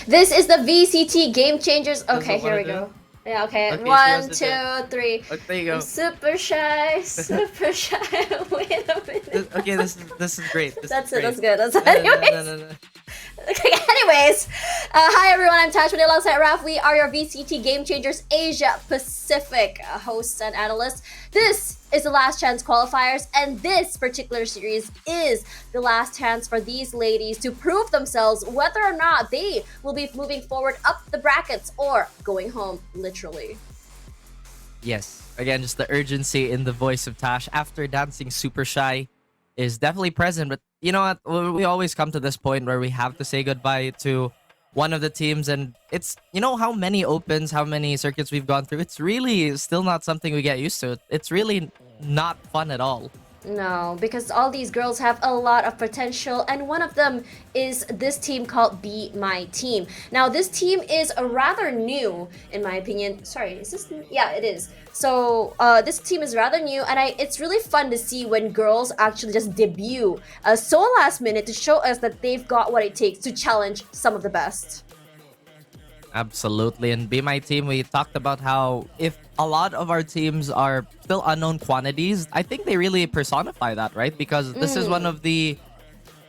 This is the VCT Game Changers. This is Okay, what here we wanna do? go. Yeah, okay. Okay, she wants One, to do. two, three. Okay, there you I'm go. super shy, super shy. Wait a minute. Okay, this is great. This is That's it. great. That's good. That's No, no, no, no, anyways. no, no. Okay, anyways, hi everyone, I'm Tashwin alongside Raf. We are your VCT Game Changers Asia Pacific hosts and analysts. This is the last chance qualifiers, and this particular series is the last chance for these ladies to prove themselves whether or not they will be moving forward up the brackets or going home, literally. Yes. Again, just the urgency in the voice of Tash after dancing super shy is definitely present. But you know what? We always come to this point where we have to say goodbye to one of the teams. And it's, you know, how many opens, how many circuits we've gone through. It's really still not something we get used to. It's really not fun at all. No, because all these girls have a lot of potential, and one of them is this team called Be My Team. Now, this team is rather new, in my opinion. Sorry, is this new? Yeah, it is. So, this team is rather new, and it's really fun to see when girls actually just debut so last minute to show us that they've got what it takes to challenge some of the best. Absolutely. And Be My Team, we talked about how if a lot of our teams are still unknown quantities, I think they really personify that, right? Because this is one of the,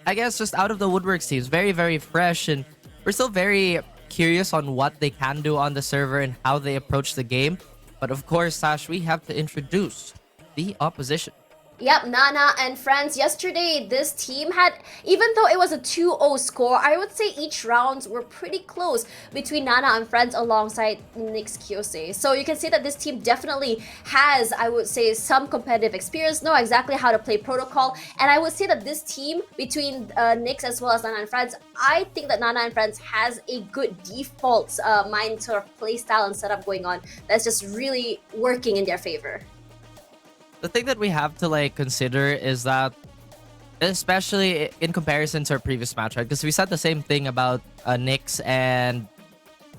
I guess, just out of the woodworks teams. Very, very fresh. And we're still very curious on what they can do on the server and how they approach the game. But of course, Sash, we have to introduce the opposition. Yep, Nana and friends. Yesterday, this team had, even though it was a 2-0 score, I would say each rounds were pretty close between Nana and friends alongside Nyx Kyose. So you can say that this team definitely has, I would say, some competitive experience, know exactly how to play protocol. And I would say that this team between Nyx as well as Nana and friends, I think that Nana and friends has a good default mind sort of play style and setup going on that's just really working in their favor. The thing that we have to like consider is that, especially in comparison to our previous match, right? Because we said the same thing about Nyx and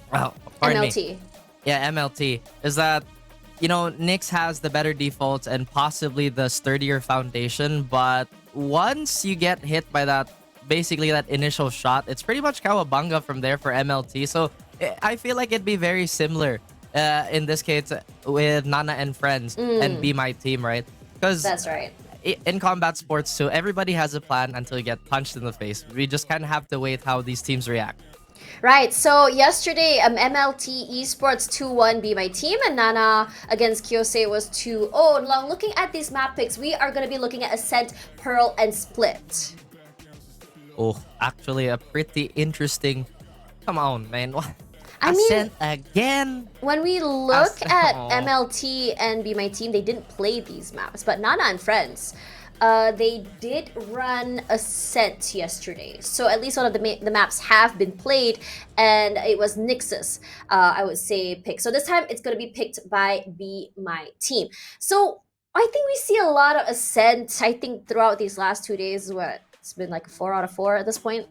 pardon MLT. me. Yeah, MLT. Is that, you know, Nyx has the better defaults and possibly the sturdier foundation, but once you get hit by that, basically that initial shot, it's pretty much cowabunga from there for MLT. So I feel like it'd be very similar in this case with Nana and friends and Be My Team, right? Because That's right. In combat sports too, everybody has a plan until you get punched in the face. We just kind of have to wait how these teams react. Right, so yesterday, MLT Esports 2-1 Be My Team, and Nana against Kyose was 2-0. Now, looking at these map picks, we are going to be looking at Ascent, Pearl, and Split. Oh, actually a pretty interesting... Come on, man. I mean, Ascent again? when we look at Oh. MLT and Be My Team, they didn't play these maps, but Nana and friends, they did run Ascent yesterday. So at least one of the maps have been played, and it was Nyx's, I would say, pick. So this time it's going to be picked by Be My Team. So I think we see a lot of Ascent, I think, throughout these last 2 days. It's been like 4 out of 4 at this point.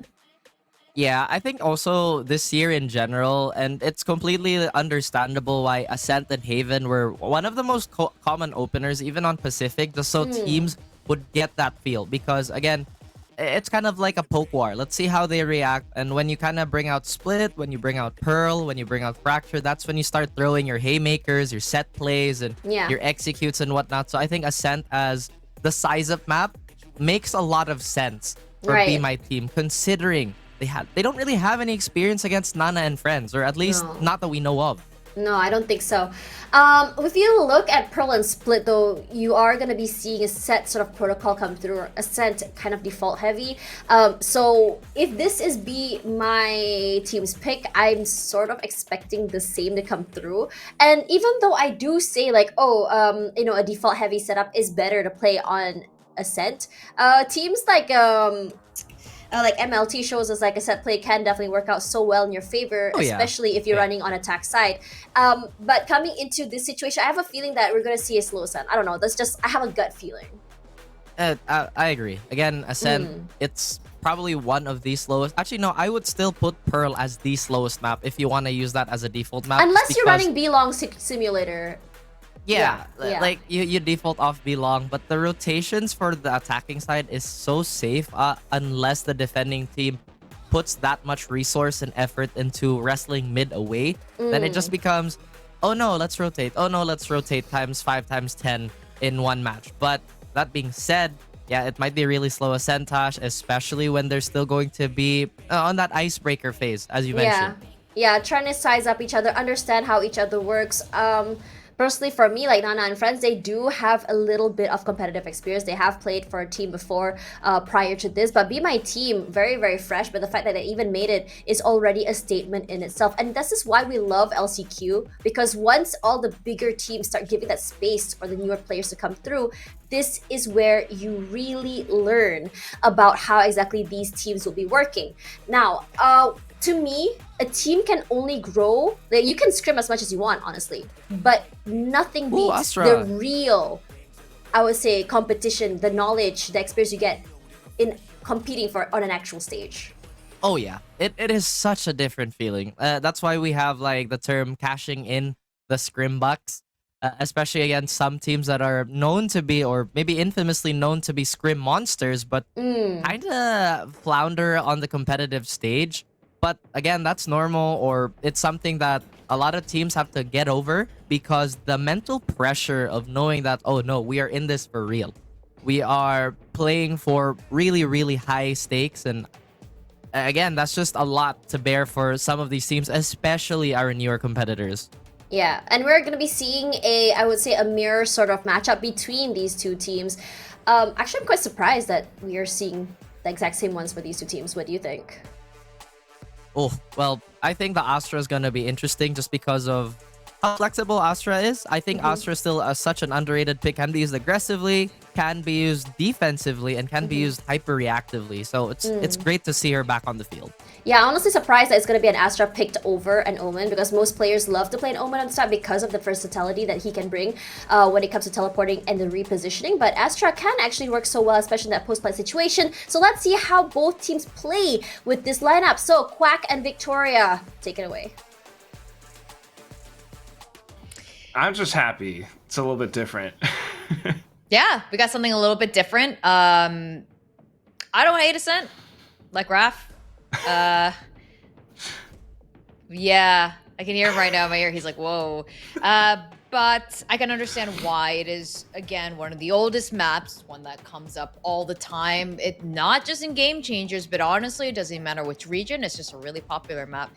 Yeah, I think also this year in general, and it's completely understandable why Ascent and Haven were one of the most common openers, even on Pacific, just so teams would get that feel. Because again, it's kind of like a poke war. Let's see how they react. And when you kind of bring out Split, when you bring out Pearl, when you bring out Fracture, that's when you start throwing your haymakers, your set plays, and your executes and whatnot. So I think Ascent as the size of map makes a lot of sense for Be My Team, considering they don't really have any experience against Nana and friends, or at least not that we know of. No, I don't think so. If you look at Pearl and Split, though, you are going to be seeing a set sort of protocol come through, Ascent kind of default heavy. So if this is Be My Team's pick, I'm sort of expecting the same to come through. And even though I do say like, a default heavy setup is better to play on Ascent, teams like MLT shows us like a set play can definitely work out so well in your favor, especially if you're running on attack side. But coming into this situation, I have a feeling that we're going to see a slow Ascent. I don't know. I have a gut feeling. I agree. Again, Ascent, it's probably one of the slowest. Actually, no, I would still put Pearl as the slowest map if you want to use that as a default map. Unless you're running B-Long Simulator. Yeah, like you default off belong, but the rotations for the attacking side is so safe unless the defending team puts that much resource and effort into wrestling mid away, then it just becomes, oh no, let's rotate. Oh no, let's rotate times 5 times 10 in one match. But that being said, yeah, it might be really slow Ascentage, especially when they're still going to be on that icebreaker phase, as you mentioned. Yeah, trying to size up each other, understand how each other works. Personally, for me, like Nana and friends, they do have a little bit of competitive experience. They have played for a team before, prior to this, but Be My Team, very, very fresh. But the fact that they even made it is already a statement in itself. And this is why we love LCQ, because once all the bigger teams start giving that space for the newer players to come through, this is where you really learn about how exactly these teams will be working. Now, to me, a team can only grow. Like, you can scrim as much as you want, honestly, but nothing beats Astra. the real, I would say, competition, the knowledge, the experience you get in competing for on an actual stage. Oh yeah, it is such a different feeling. That's why we have like the term cashing in the scrim bucks, especially against some teams that are known to be, or maybe infamously known to be, scrim monsters, but kind of flounder on the competitive stage. But again, that's normal, or it's something that a lot of teams have to get over, because the mental pressure of knowing that, oh no, we are in this for real. We are playing for really, really high stakes. And again, that's just a lot to bear for some of these teams, especially our newer competitors. Yeah, and we're going to be seeing I would say, a mirror sort of matchup between these two teams. Actually, I'm quite surprised that we are seeing the exact same ones for these two teams. What do you think? Oh, well, I think the Astra is going to be interesting just because of how flexible Astra is. I think Astra is still such an underrated pick. Can be used aggressively, can be used defensively, and can be used hyper-reactively. So it's great to see her back on the field. Yeah, honestly surprised that it's going to be an Astra picked over an Omen, because most players love to play an Omen on the start because of the versatility that he can bring when it comes to teleporting and the repositioning. But Astra can actually work so well, especially in that post-play situation. So let's see how both teams play with this lineup. So Quack and Victoria, take it away. I'm just happy. It's a little bit different. Yeah, we got something a little bit different. I don't hate Ascent, like Raph. Yeah, I can hear him right now in my ear. He's like, whoa. But I can understand why. It is, again, one of the oldest maps, one that comes up all the time. It not just in Game Changers, but honestly, it doesn't matter which region. It's just a really popular map.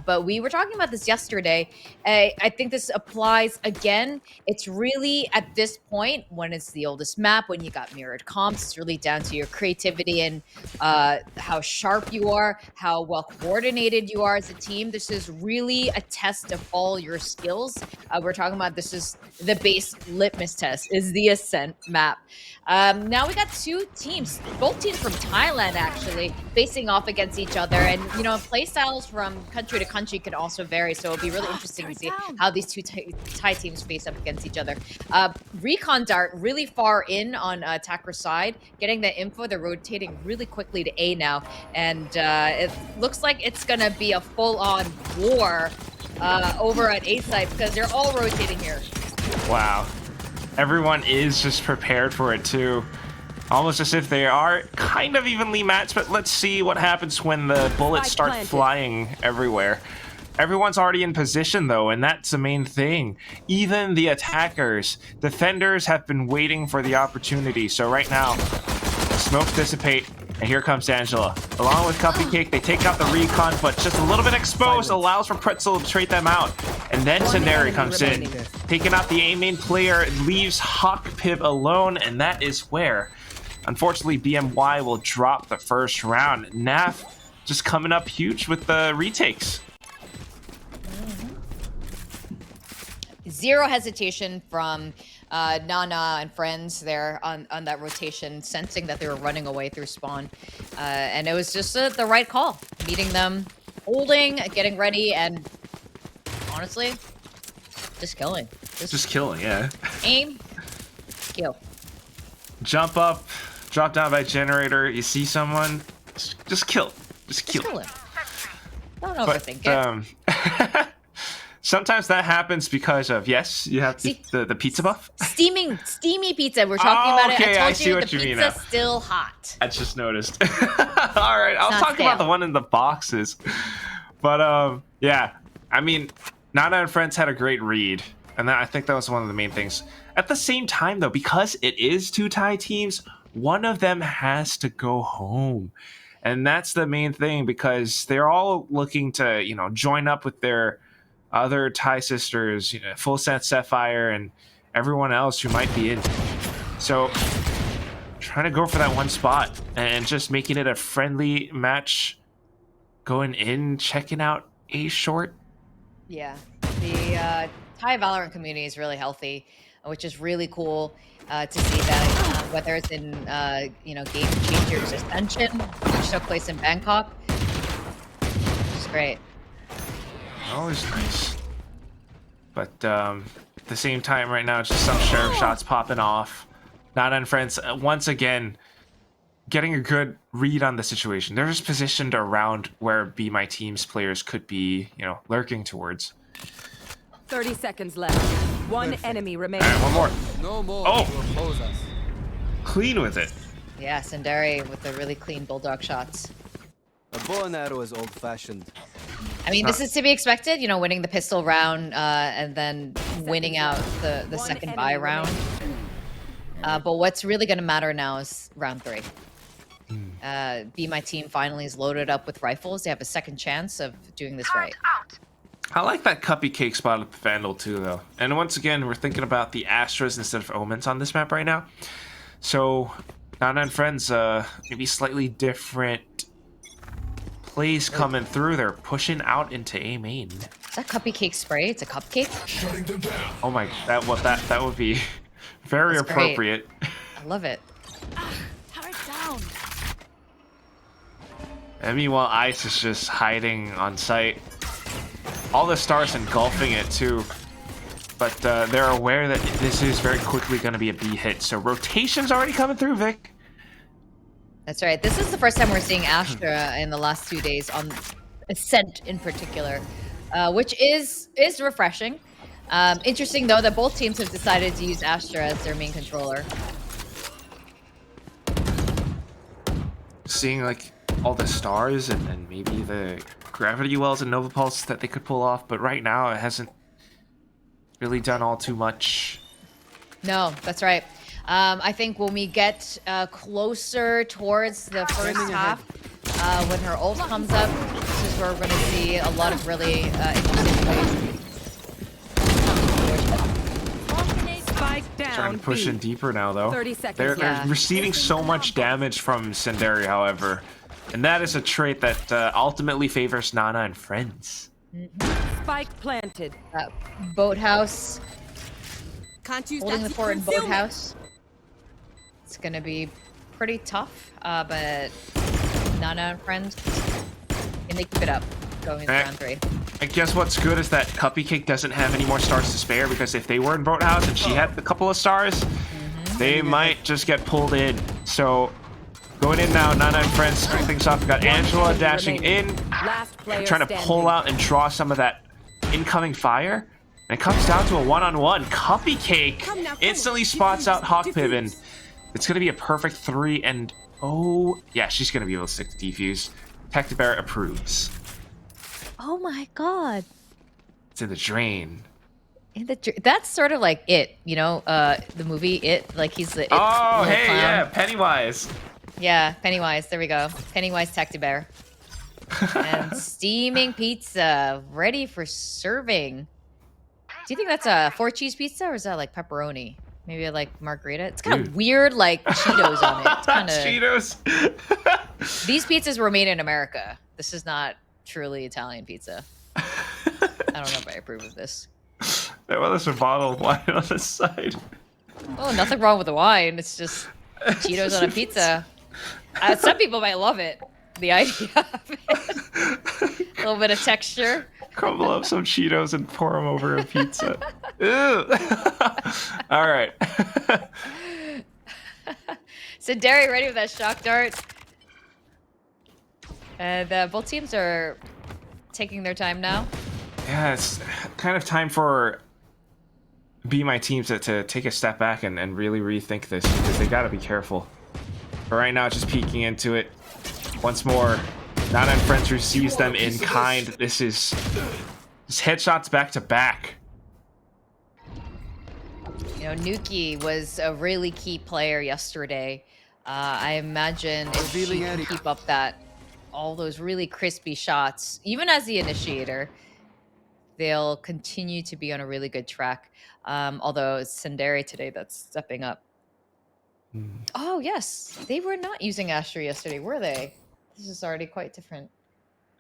But we were talking about this yesterday. I think this applies again. It's really, at this point, when it's the oldest map, when you got mirrored comps, it's really down to your creativity and how sharp you are, how well coordinated you are as a team. This is really a test of all your skills. We're talking about, this is the base litmus test, is the Ascent map. Now we got two teams, both teams from Thailand actually, facing off against each other. And you know, play styles from country to country can also vary, so it'll be really interesting to see how these two Thai teams face up against each other. Recon Dart really far in on attacker's side, getting the info. They're rotating really quickly to A now, and it looks like it's gonna be a full-on war over at A side, because they're all rotating here. Wow. Everyone is just prepared for it too. Almost as if they are kind of evenly matched, but let's see what happens when the bullets start flying everywhere. Everyone's already in position though, and that's the main thing. Even the attackers, defenders have been waiting for the opportunity. So right now, smokes dissipate, and here comes Angela. Along with Cupcake, they take out the recon, but just a little bit exposed allows for Pretzel to trade them out. And then Sundari comes in, taking out the A main player, leaves Hawk Pib alone, and that is where, unfortunately, BMY will drop the first round. Naf just coming up huge with the retakes. Zero hesitation from Nana and friends there on that rotation, sensing that they were running away through spawn. And it was just the right call. Meeting them, holding, getting ready, and honestly, just killing. Just killing, yeah. Aim, kill. Jump up, drop down by generator, you see someone, just kill. Just kill. Just kill him. Don't overthink it. Sometimes that happens because of, yes, you have See? the pizza buff. Steamy pizza. We're talking about it. Okay, I I told see you what the you mean pizza's now. still hot. I just noticed. All right, I was not talking about stale. the one in the boxes. But yeah, I mean, Nana and Friends had a great read, and I think that was one of the main things. At the same time, though, because it is two Thai teams, one of them has to go home. And that's the main thing, because they're all looking to, join up with their other Thai sisters, Full Set Sapphire and everyone else who might be in. So trying to go for that one spot and just making it a friendly match, going in, checking out a short. Yeah, the Thai Valorant community is really healthy, which is really cool to see that. Whether it's in Game Changers Ascension, which took place in Bangkok, which is great. Always nice. But at the same time, right now, it's just some sheriff shots popping off. Nana and Friends, once again, getting a good read on the situation. They're just positioned around where Be My Team's players could be, lurking towards. 30 seconds left. One enemy All remaining. right, one more. No more Oh. to oppose us. Clean with it. Yeah, Sundari with the really clean bulldog shots. A bow and arrow is old-fashioned. I mean, this is to be expected, winning the pistol round and then winning out the One second enemy buy round. But what's really going to matter now is round 3. Be My Team finally is loaded up with rifles. They have a second chance of doing this right. I like that cuppy cake spot at the Vandal too, though. And once again, we're thinking about the Astras instead of Omens on this map right now. So, Nana and Friends, maybe slightly different plays coming through. They're pushing out into A main. Is that cupcake spray? It's a cupcake? Oh my, that would be very That's great. appropriate. I love it. Turret down. And meanwhile, Ice is just hiding on site. All the stars engulfing it too. But they're aware that this is very quickly going to be a B hit. So rotation's already coming through, Vic. That's right. This is the first time we're seeing Astra in the last 2 days on Ascent in particular, which is refreshing. Interesting, though, that both teams have decided to use Astra as their main controller. Seeing like all the stars and maybe the gravity wells and Nova Pulse that they could pull off, but right now it hasn't really done all too much. No, that's right. I think when we get closer towards the first half, when her ult comes up, this is where we're going to see a lot of really interesting plays. Spike down. Trying to push in deeper now, though. 30 seconds They're left. receiving so much damage from Sundari, however. And that is a trait that ultimately favors Nana and Friends. Spike planted. Boathouse, Can't use holding that the to fort in conceal me. Boathouse. It's going to be pretty tough, but Nana and Friends, can they keep it up going into round 3? I guess what's good is that Cuppy Cake doesn't have any more stars to spare, because if they were in Boathouse and she had a couple of stars, they might just get pulled in. So going in now, Nana and Friends starting things off. We got Angela enemy dashing remaining. in, Last player trying to standing. pull out and draw some of that incoming fire. And it comes down to a one-on-one. Cuppy Cake Come now, come instantly on. spots out Hawk Defuse. Piven. It's going to be a perfect 3, and oh, yeah, she's going to be able to defuse. Tactic Bear approves. Oh my god. It's in the drain. That's sort of like It, the movie It, like he's the It Oh, little hey, clown. yeah, Pennywise. Yeah, Pennywise, there we go. Pennywise Tacti Bear. And steaming pizza, ready for serving. Do you think that's a 4-cheese pizza, or is that like pepperoni? Maybe like margarita? It's kind of Dude. weird, like Cheetos on it. It's kind of... Cheetos. These pizzas were made in America. This is not truly Italian pizza. I don't know if I approve of this. Well, there's a bottle of wine on the side. Oh, nothing wrong with the wine. It's just Cheetos on a pizza. Some people might love it. The idea of it. A little bit of texture. Crumble up some Cheetos and pour them over a pizza. Ew. All right. So Derry ready with that shock dart. And both teams are taking their time now. Yeah, it's kind of time for Be My Team to take a step back and really rethink this, because they gotta be careful. But right now, just peeking into it. Once more, Nana and Friends receives them in kind. This is just headshots back to back. You know, Nuki was a really key player yesterday. I imagine if she can keep up all those really crispy shots, even as the initiator, they'll continue to be on a really good track. Although it's Senderi today that's stepping up. Oh, yes. They were not using Asher yesterday, were they? This is already quite different.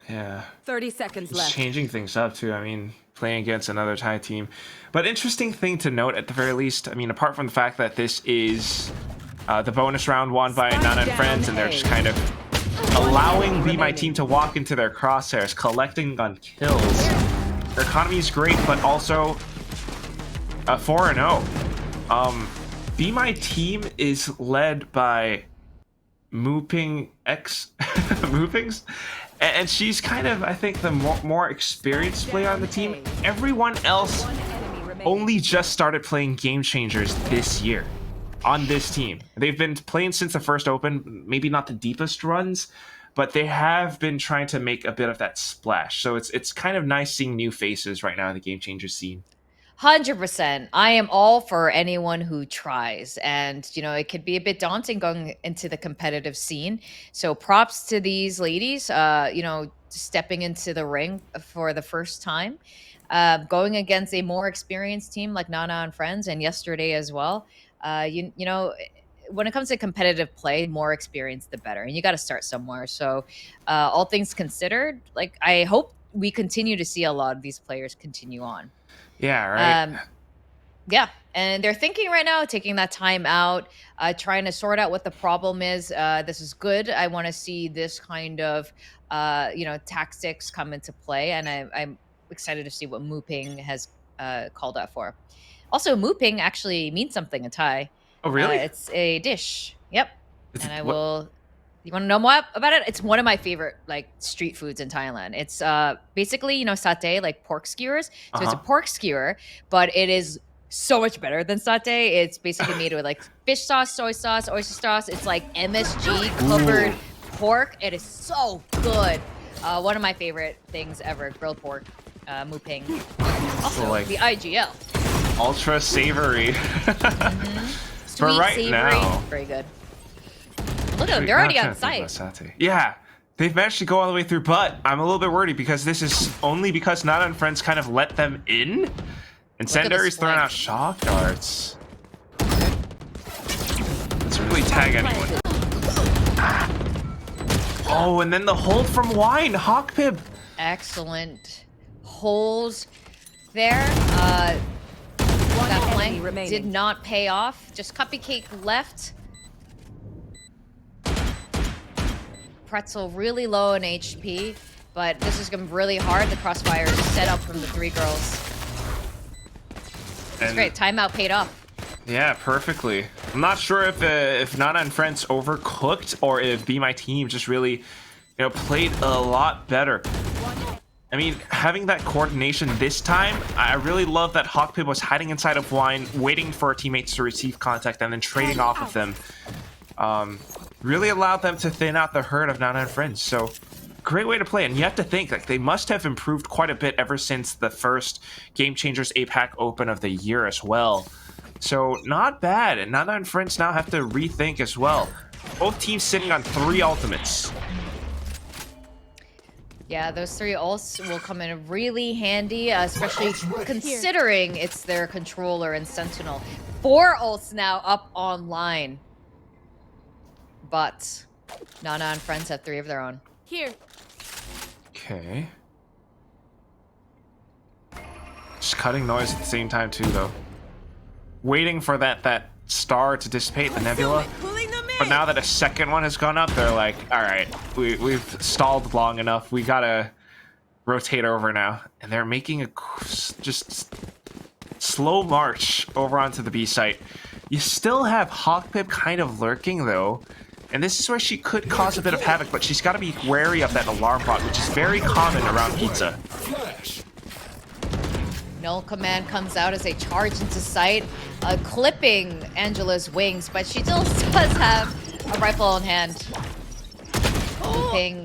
Yeah. 30 seconds It's left. changing things up too. I mean, playing against another Thai team. But interesting thing to note at the very least, I mean, apart from the fact that this is the bonus round won by Nana and Friends, and they're just kind of allowing Be My Team to walk into their crosshairs, collecting on kills. Their economy is great, but also 4-0. Be My Team is led by Mooping X Moopings, and she's kind of, I think, the more experienced player on the team. Everyone else only just started playing Game Changers this year on this team. They've been playing since the first open, maybe not the deepest runs, but they have been trying to make a bit of that splash. So it's kind of nice seeing new faces right now in the Game Changer scene. 100%. I am all for anyone who tries. And, you know, it could be a bit daunting going into the competitive scene. So props to these ladies, you know, stepping into the ring for the first time, going against a more experienced team like Nana and Friends, and yesterday as well. You know, when it comes to competitive play, more experience, the better. And you got to start somewhere. So all things considered, like, I hope we continue to see a lot of these players continue on. Yeah, right. Yeah, and they're thinking right now, taking that time out, trying to sort out what the problem is. This is good. I want to see this kind of, you know, tactics come into play, and I'm excited to see what Mooping has called out for. Also, Mooping actually means something in Thai. Oh, really? It's a dish. Yep. Is And it- I what- will. You want to know more about it? It's one of my favorite like street foods in Thailand. It's basically, you know, satay, like pork skewers. So it's a pork skewer, but it is so much better than satay. It's basically made with like fish sauce, soy sauce, oyster sauce. It's like MSG covered pork. It is so good. One of my favorite things ever, grilled pork, Mooping. Also, like- the IGL. Ultra savory. Sweet, right savory, now. very good. Look at them, they're already Now I'm on trying to think site. about satay. Yeah, they've managed to go all the way through, but I'm a little bit worried because this is only because Nana and Friends kind of let them in, and Look at the Senderi's throwing spike. out shock darts. Let's really tag anyone. Oh, and then the hold from Wine, Hawkpib. Excellent holes there. That enemy flank remaining. did not pay off. Just Cupcake left. Pretzel really low in HP, but this is going to be really hard. The crossfire is set up from the three girls. It's And- great. Timeout paid off. Yeah, perfectly. I'm not sure if Nana and Friends overcooked or if Be My Team just really, played a lot better. I mean, having that coordination this time, I really love that Hawkpib was hiding inside of Wine, waiting for her teammates to receive contact and then trading off of them. Really allowed them to thin out the herd of Nana and Friends. So, great way to play. And you have to think, like, they must have improved quite a bit ever since the first Game Changers APAC Open of the year as well. So, not bad. And Nana and Friends now have to rethink as well. Both teams sitting on 3 ultimates. Yeah, those 3 ults will come in really handy, especially considering it's their controller and Sentinel. 4 ults now up online. But Nana and Friends have 3 of their own. Here. Okay. Just cutting noise at the same time too, though. Waiting for that star to dissipate, the nebula. But now that a second one has gone up, they're like, all right, we've stalled long enough. We gotta rotate over now. And they're making a just slow march over onto the B site. You still have Hawkpip kind of lurking, though. And this is where she could cause a bit of havoc, but she's got to be wary of that alarm bot, which is very common around Pizza. Null command comes out as they charge into sight, clipping Angela's wings, but she still does have a rifle in hand.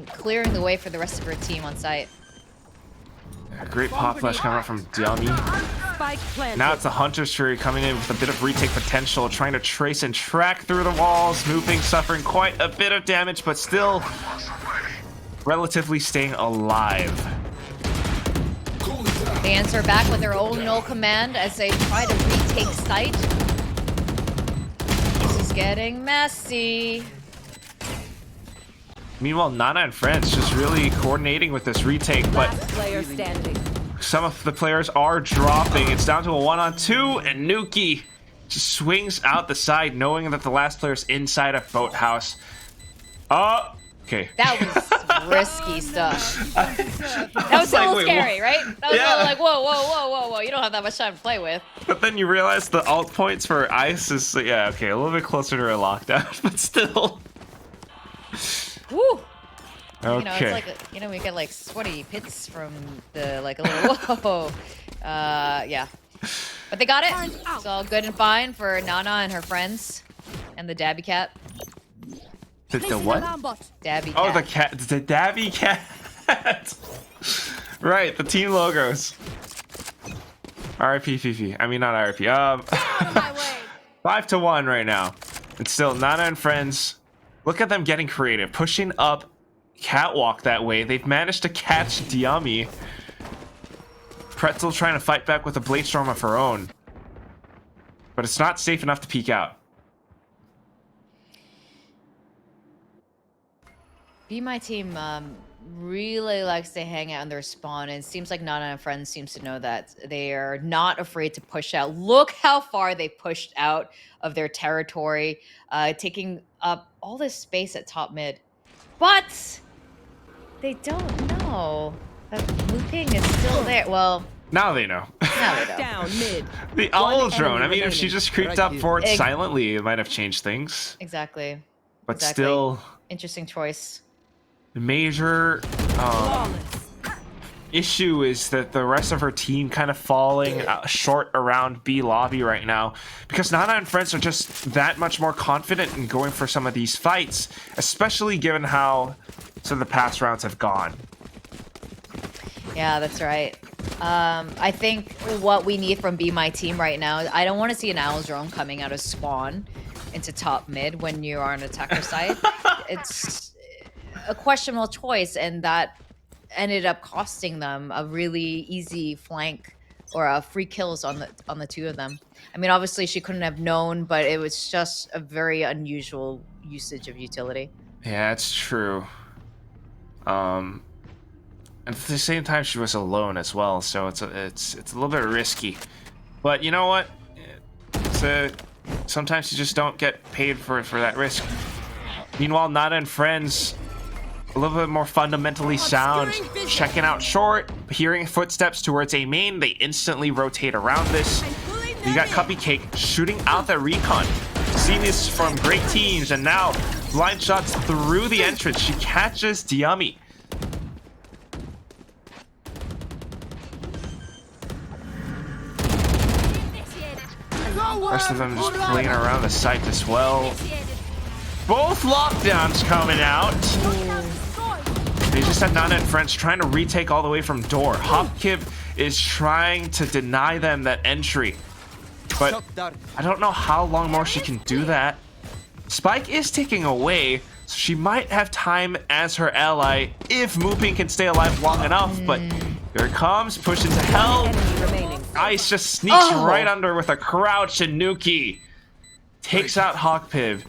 Clearing the way for the rest of her team on site. A great pop flash coming out from Dummy. Spike planted. Now it's the Hunter's Fury coming in with a bit of retake potential, trying to trace and track through the walls. Moving, suffering quite a bit of damage, but still relatively staying alive. They answer back with their own null command as they try to retake site. This is getting messy. Meanwhile, Nana and Friends just really coordinating with this retake, but Last player standing. some of the players are dropping. It's down to a 1-on-2, and Nuki just swings out the side, knowing that the last player's inside a boathouse. Okay. That was risky stuff. That was a like, little wait, scary, right? That was Yeah. a little like, whoa, whoa, whoa, whoa, whoa. You don't have that much time to play with. But then you realize the alt points for Ice is, yeah, okay, a little bit closer to a lockdown, but still. Woo! Okay. You know, it's like, we get like sweaty pits from the, like a little, whoa. Yeah. But they got it. It's all good and fine for Nana and her friends. And the Dabby Cat. The what? Dabby Cat. Oh, the cat, the Dabby Cat. Right, the team logos. RIP Fifi. I mean, not RIP. 5-1 right now. It's still Nana and Friends. Look at them getting creative, pushing up catwalk that way. They've managed to catch Diami. Pretzel trying to fight back with a Blade Storm of her own. But it's not safe enough to peek out. Be My Team really likes to hang out in their spawn, and it seems like Nana and Friends seems to know that. They are not afraid to push out. Look how far they pushed out of their territory, taking up all this space at top mid. But they don't know that looping is still there. Well, Now they know. now they don't. Down mid. The owl One drone. I enemy mean, if she remaining. just creeped Right up here. forward Ex- silently, it might have changed things. Exactly. But Exactly. still, Interesting choice. the major Flawless. issue is that the rest of her team kind of falling short around B lobby right now, because Nana and Friends are just that much more confident in going for some of these fights, especially given how some of the past rounds have gone. Yeah, that's right. I think what we need from Be My Team right now, I don't want to see an owl drone coming out of spawn into top mid when you are on attacker side. It's a questionable choice, and that ended up costing them a really easy flank or free kills on the two of them. I mean, obviously she couldn't have known, but it was just a very unusual usage of utility. Yeah, it's true. And at the same time, she was alone as well, so it's a little bit risky. But you know what? Sometimes you just don't get paid for that risk. Meanwhile, Nana and Friends, a little bit more fundamentally sound, checking out short, hearing footsteps towards A main. They instantly rotate around this. You got Cupcake shooting out that recon. Seen this from great teams, and now blind shots through the entrance. She catches Diami. Rest of them just playing around the site as well. Both lockdowns coming out. They just had Nana and Friends trying to retake all the way from door. Hopkib is trying to deny them that entry. But I don't know how long more she can do that. Spike is taking away, so she might have time as her ally if Mooping can stay alive long enough. But here it comes, push into hell. Enemy remaining. Ice just sneaks right under with a crouch, and Nuki takes out Hawkpiv.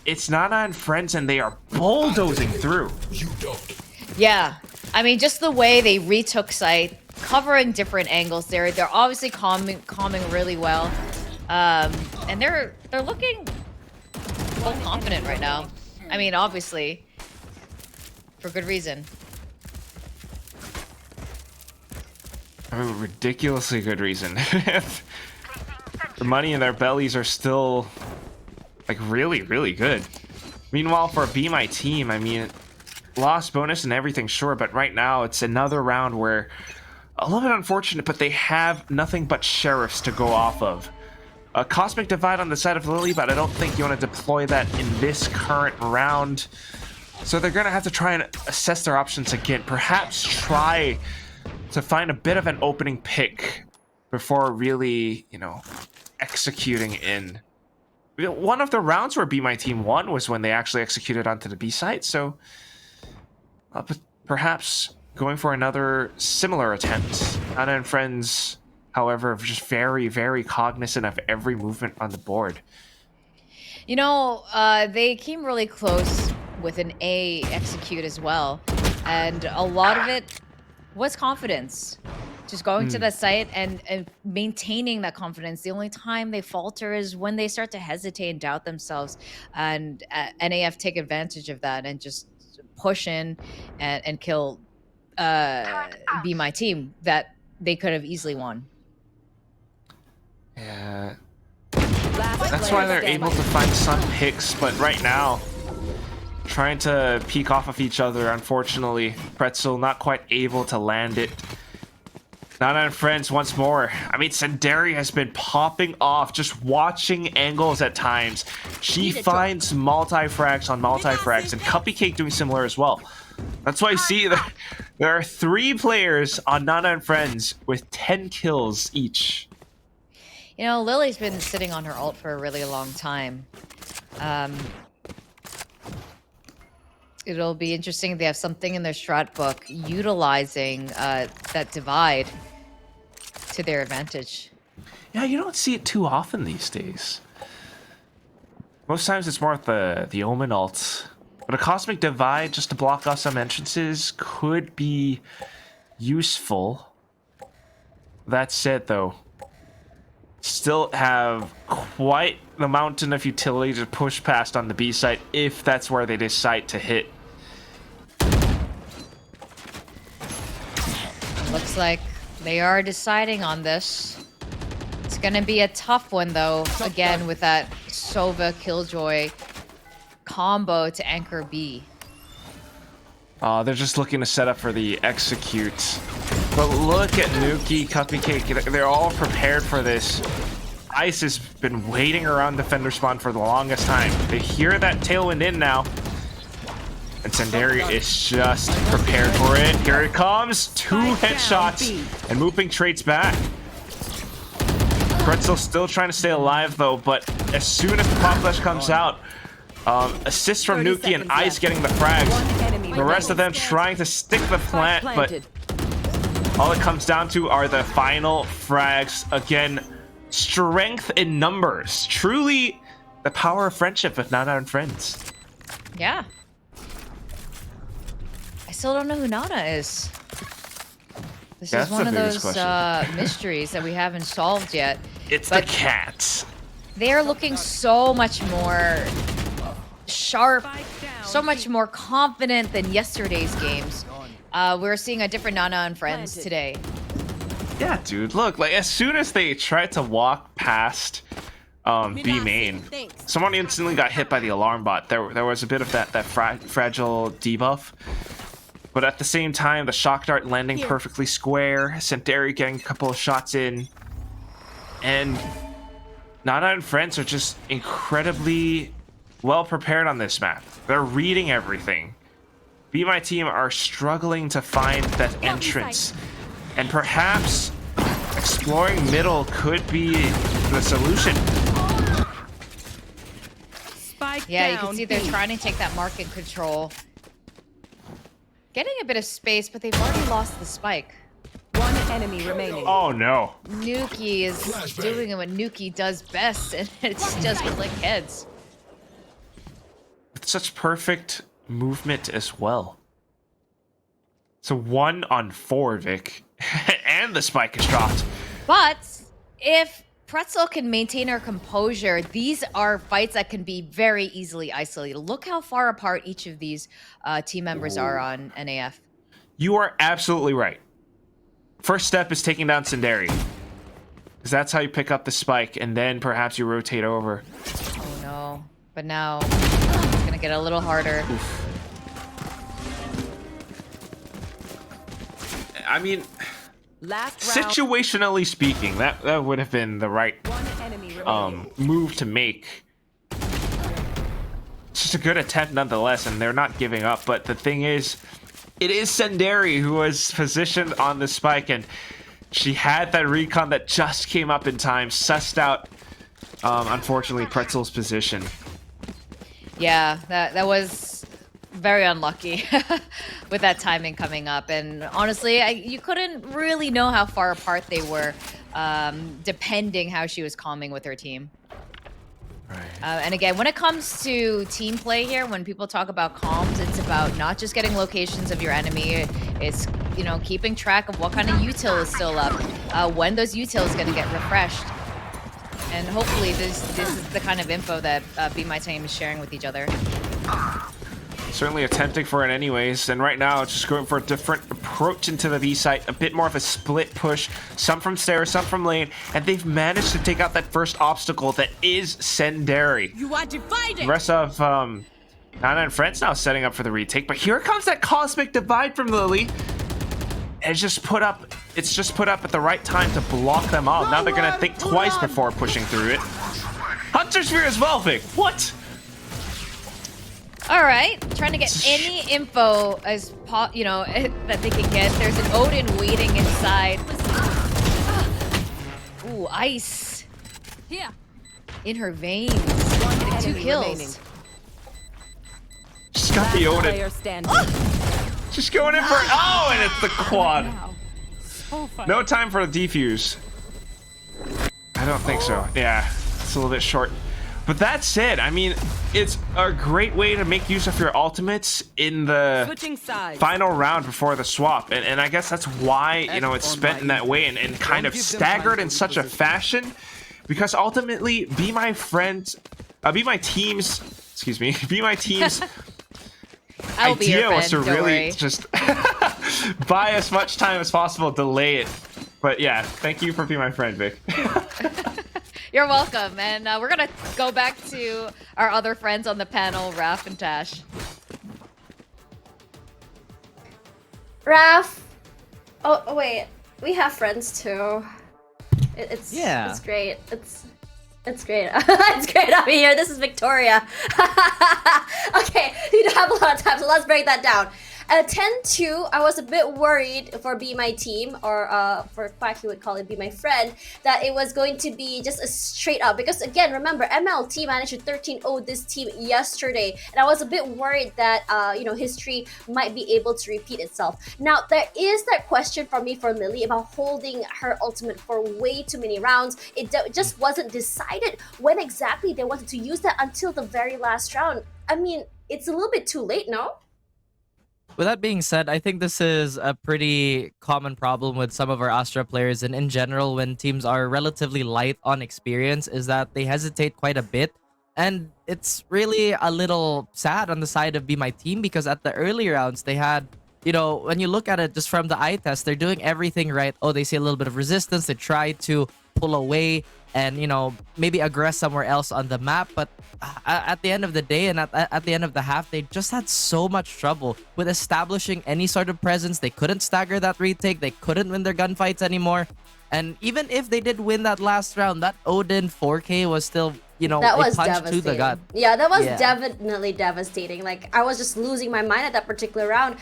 It's Nana and Friends, and they are bulldozing through. Yeah, I mean, just the way they retook site, covering different angles there. They're obviously calming really well, and they're looking full confident right now. I mean, obviously, for good reason. I mean, ridiculously good reason. The money in their bellies are still, like, really, really good. Meanwhile, for Be My Team, I mean, loss bonus and everything, sure, but right now it's another round where a little bit unfortunate, but they have nothing but sheriffs to go off of. A Cosmic Divide on the side of Lily, but I don't think you want to deploy that in this current round. So they're going to have to try and assess their options again. Perhaps try to find a bit of an opening pick before really, you know, executing in. One of the rounds where Be My Team won was when they actually executed onto the B site. So perhaps going for another similar attempt. Nana and Friends, however, just very, very cognizant of every movement on the board. You know, they came really close with an A execute as well. And a lot of it was confidence. Just going to the site and maintaining that confidence. The only time they falter is when they start to hesitate and doubt themselves. And NAF take advantage of that and just push in and kill Be My Team that they could have easily won. Yeah. That's why they're able to find some picks, but right now, trying to peek off of each other, unfortunately. Pretzel not quite able to land it. Nana and Friends once more. I mean, Sanderi has been popping off, just watching angles at times. She finds multi-frags on multi-frags, and Cupcake doing similar as well. That's why you see there are 3 players on Nana and Friends with 10 kills each. You know, Lily's been sitting on her ult for a really long time. It'll be interesting if they have something in their strat book utilizing that divide to their advantage. Yeah, you don't see it too often these days. Most times it's more with the Omen ult. But a Cosmic Divide just to block off some entrances could be useful. That said, though, still have quite the mountain of utility to push past on the B site if that's where they decide to hit. Looks like they are deciding on this. It's gonna be a tough one though, again with that Sova Killjoy combo to anchor B. They're just looking to set up for the execute. But look at Nuki, Cupcake, they're all prepared for this. Ice has been waiting around Defender spawn for the longest time. They hear that Tailwind in now. And Sanderi is just prepared for it. Here it comes. 2 headshots. And Mooping trades back. Pretzel still trying to stay alive though, but as soon as the Pop Flash comes out, assist from Nuki and Ice getting the frags. The rest of them trying to stick the plant, but all it comes down to are the final frags. Again, strength in numbers. Truly the power of friendship with Nana and Friends. Yeah. I still don't know who Nana is. This is one of those mysteries that we haven't solved yet. It's the cat. They're looking so much more sharp, so much more confident than yesterday's games. We're seeing a different Nana and Friends today. Yeah, dude, look, like as soon as they tried to walk past B main, someone instantly got hit by the alarm bot. There was a bit of that fragile debuff. But at the same time, the shock dart landing perfectly square, Sanderi getting a couple of shots in, and Nana and Friends are just incredibly well prepared on this map. They're reading everything. Be My Team are struggling to find that entrance, and perhaps exploring middle could be the solution. Yeah, you can see they're trying to take that market control. Getting a bit of space, but they've already lost the spike. One enemy remaining. Oh no. Nuki is doing what Nuki does best, and it's just click heads. With such perfect movement as well. So 1 on 4, Vic. And the spike is dropped. But if Pretzel can maintain her composure, these are fights that can be very easily isolated. Look how far apart each of these team members are on NAF. You are absolutely right. First step is taking down Sanderi. Because that's how you pick up the spike, and then perhaps you rotate over. Oh no. But now it's gonna get a little harder. I mean, Last round. situationally speaking, that would have been the right One enemy remaining. move to make. It's just a good attempt nonetheless, and they're not giving up. But the thing is, it is Senderi who was positioned on the spike, and she had that recon that just came up in time, sussed out, unfortunately, Pretzel's position. Yeah, that was very unlucky with that timing coming up. And honestly, you couldn't really know how far apart they were, depending how she was calming with her team. Right. And again, when it comes to team play here, when people talk about comms, it's about not just getting locations of your enemy. It's, you know, keeping track of what kind of util is still up, when those utils going to get refreshed. And hopefully this is the kind of info that Be My Team is sharing with each other. Certainly attempting for it anyways, and right now it's just going for a different approach into the B site, a bit more of a split push, some from stairs, some from lane, and they've managed to take out that first obstacle that is Senderi. You are divided. The rest of Nana and Friends now setting up for the retake, but here comes that Cosmic Divide from Lily. And it's just put up at the right time to block them off. Now they're gonna think twice before pushing through it. Hunter Sphere as well, Vic. What? All right, trying to get any info as you know that they can get. There's an Odin waiting inside. Ooh, ice Here. in her veins. Getting 2 enemy kills. remaining. Just got the Odin. Player standing. Just going in for it. Oh, and it's the quad. No time for the defuse. I don't think so. Yeah, it's a little bit short. But that's it. I mean, it's a great way to make use of your ultimates in the Switching sides. final round before the swap. And I guess that's why, you know, it's spent in that way and kind of staggered in such a fashion. Because ultimately, Be My Team's I'll be your idea was to friend, don't really worry. just buy as much time as possible, delay it. But yeah, thank you for being my friend, Vic. You're welcome, and we're gonna go back to our other friends on the panel, Raph and Tash. Raph. Oh wait, we have friends too. It's Yeah. It's great. It's great. It's great out here. This is Victoria. Okay, we don't have a lot of time, so let's break that down. 10-2, I was a bit worried for Be My Team, or for Quack, he would call it Be My Friend, that it was going to be just a straight up. Because again, remember, MLT managed to 13-0 this team yesterday, and I was a bit worried that you know, history might be able to repeat itself. Now, there is that question for me for Lily about holding her ultimate for way too many rounds. It just wasn't decided when exactly they wanted to use that until the very last round. I mean, it's a little bit too late, no? With that being said, I think this is a pretty common problem with some of our Astra players, and in general, when teams are relatively light on experience, is that they hesitate quite a bit. And it's really a little sad on the side of Be My Team, because at the early rounds, they had, you know, when you look at it just from the eye test, they're doing everything right. Oh, they see a little bit of resistance. They try to pull away and, you know, maybe aggress somewhere else on the map. But at the end of the day and at the end of the half, they just had so much trouble with establishing any sort of presence. They couldn't stagger that retake. They couldn't win their gunfights anymore. And even if they did win that last round, that Odin 4K was still, you know, That a was punch devastating. to the gut. Yeah, that was Yeah. definitely devastating. Like, I was just losing my mind at that particular round.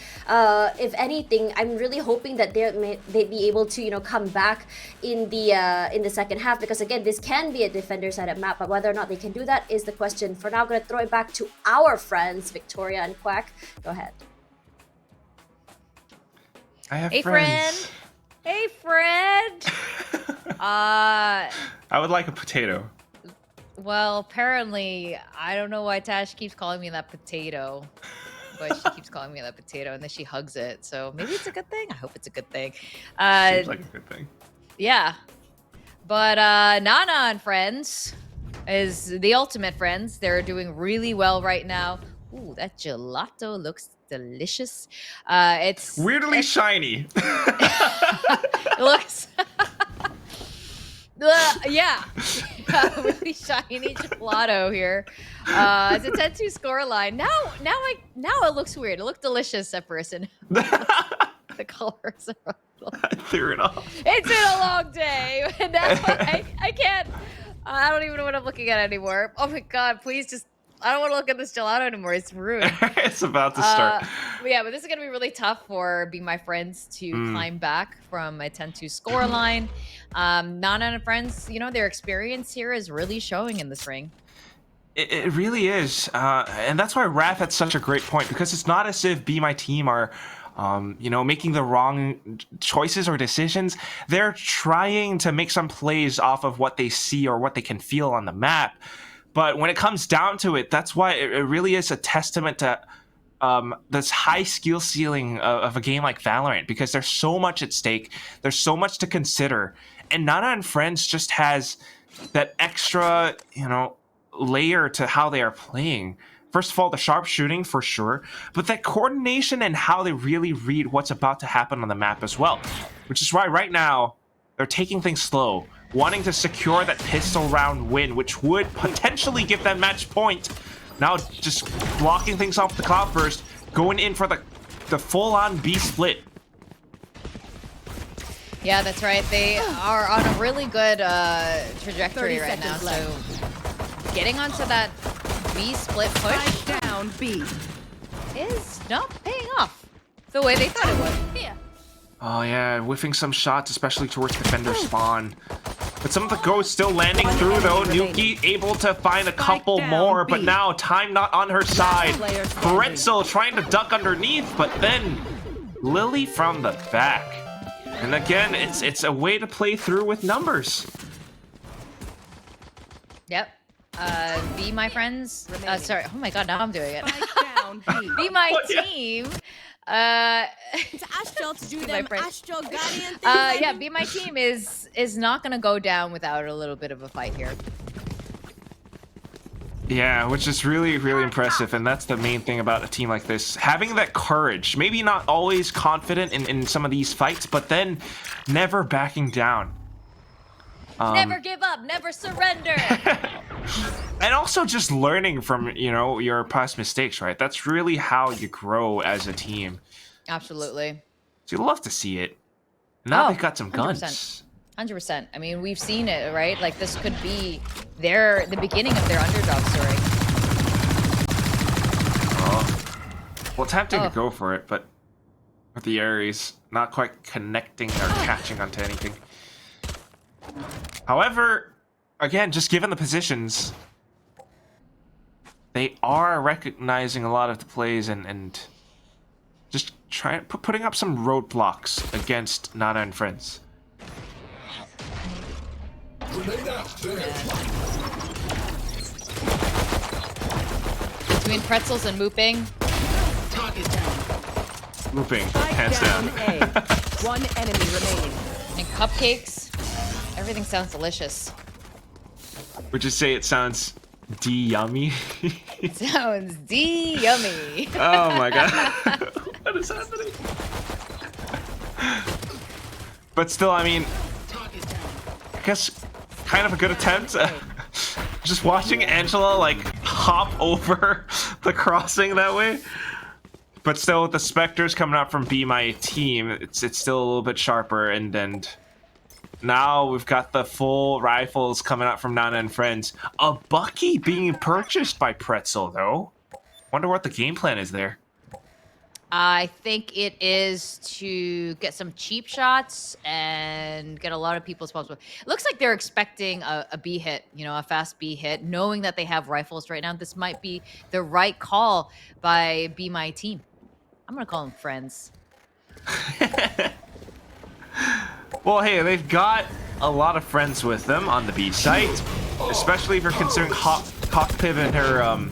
If anything, I'm really hoping that they'd be able to, you know, come back in the second half, because again, this can be a defender-sided map, but whether or not they can do that is the question. For now, I'm gonna throw it back to our friends, Victoria and Quack. Go ahead. I have Hey, friends. friend. Hey, friend. I would like a potato. Well, apparently, I don't know why Tash keeps calling me that potato. But she keeps calling me that potato, and then she hugs it. So maybe it's a good thing. I hope it's a good thing. Seems like a good thing. Yeah. But Nana and friends is the ultimate friends. They're doing really well right now. Ooh, that gelato looks delicious. It's Weirdly shiny. It looks yeah. Really shiny gelato here. It's a 10-2 scoreline. Now it looks weird. It looked delicious at first. And the colors are. I threw it off. It's been a long day, and that's why I can't. I don't even know what I'm looking at anymore. Oh my god! Please just. I don't want to look at this gelato anymore. It's ruined. It's about to start. But this is gonna be really tough for Be My Friends to climb back from a 10-2 scoreline. Nana and Friends, their experience here is really showing in this ring. It really is, and that's why Raph had such a great point, because it's not as if Be My Team are, making the wrong choices or decisions. They're trying to make some plays off of what they see or what they can feel on the map. But when it comes down to it, that's why it really is a testament to this high skill ceiling of a game like Valorant, because there's so much at stake. There's so much to consider. And Nana and Friends just has that extra, layer to how they are playing. First of all, the sharp shooting for sure, but that coordination and how they really read what's about to happen on the map as well. Which is why right now, they're taking things slow, wanting to secure that pistol round win, which would potentially give them match point. Now just blocking things off the Cloudburst, going in for the full-on B split. Yeah, that's right. They are on a really good trajectory right now. So getting onto that B split push Down B. is not paying off the way they thought it would. Yeah. Oh yeah, whiffing some shots, especially towards defender spawn. But some of the ghosts still landing through though. Nuki able to find a couple more, but now time not on her side. Pretzel trying to duck underneath, but then Lily from the back. And again, it's a way to play through with numbers. Yep. Be My Friends. Sorry. Oh my god, now I'm doing it. Down B. Be My Team. It's Astral to do My them friend. Astral Guardian things. Yeah, Be My Team is not gonna go down without a little bit of a fight here. Yeah, which is really, really impressive, and that's the main thing about a team like this. Having that courage, maybe not always confident in some of these fights, but then never backing down. Never give up, never surrender. And also just learning from, your past mistakes, right? That's really how you grow as a team. Absolutely. So you love to see it. Now they've got some 100%. guns. 100%. I mean, we've seen it, right? Like, this could be the beginning of their underdog story. Oh. Well, tempting to go for it, but with the Ares not quite connecting or catching onto anything. However, again, just given the positions, they are recognizing a lot of the plays and just putting up some roadblocks against Nana and Friends. Between pretzels and mooping. Looping, hands down. A. One enemy remaining. And cupcakes. Everything sounds delicious. Would you say it sounds yummy? Sounds yummy. Oh my god. What is happening? But still, I mean, I guess kind of a good attempt. Just watching Angela like hop over the crossing that way. But still, with the Spectres coming out from Be My Team, it's still a little bit sharper. And now we've got the full rifles coming out from Nana and Friends. A Bucky being purchased by Pretzel, though. Wonder what the game plan is there. I think it is to get some cheap shots and get a lot of people as possible. It looks like they're expecting a B hit, a fast B hit, knowing that they have rifles right now. This might be the right call by Be My Team. I'm going to call them Friends. Well, hey, they've got a lot of friends with them on the B site, especially if you're considering Hawkpiv and her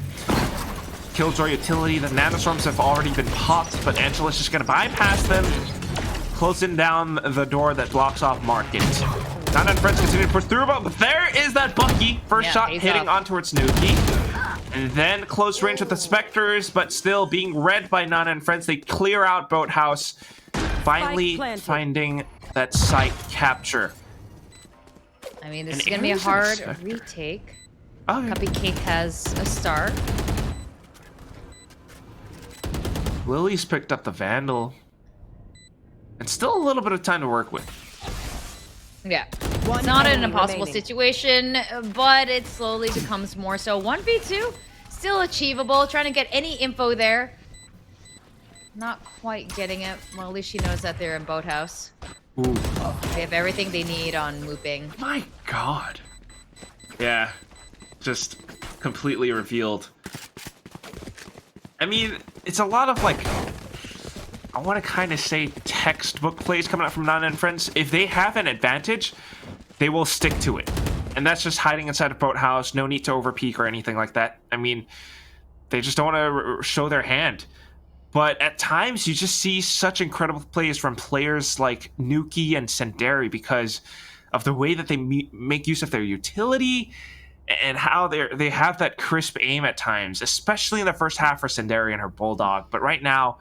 Killjoy utility. The nanostorms have already been popped, but Angela's just going to bypass them, closing down the door that blocks off Market. Nana and Friends continue to push through, but there is that Bucky. First shot hitting onto its Nuki. And then close range with the Spectres, but still being read by Nana and Friends. They clear out Boathouse, finally finding that site capture. I mean, this is going to be a hard retake. Okay. Cupcake has a star. Lily's picked up the Vandal. still a little bit of time to work with. Yeah. One It's not an enemy impossible remaining. situation, but it slowly becomes more so. 1v2, still achievable. Trying to get any info there. Not quite getting it. Well, at least she knows that they're in boathouse. Ooh. They have everything they need on looping. My god. Yeah. Just completely revealed. I mean, it's a lot of like, I want to kind of say textbook plays coming out from Nana and friends. If they have an advantage, they will stick to it. And that's just hiding inside a boathouse, no need to overpeak or anything like that. I mean, they just don't want to show their hand. But at times, you just see such incredible plays from players like Nuki and Senderi because of the way that they make use of their utility and how they have that crisp aim at times, especially in the first half for Senderi and her Bulldog. But right now,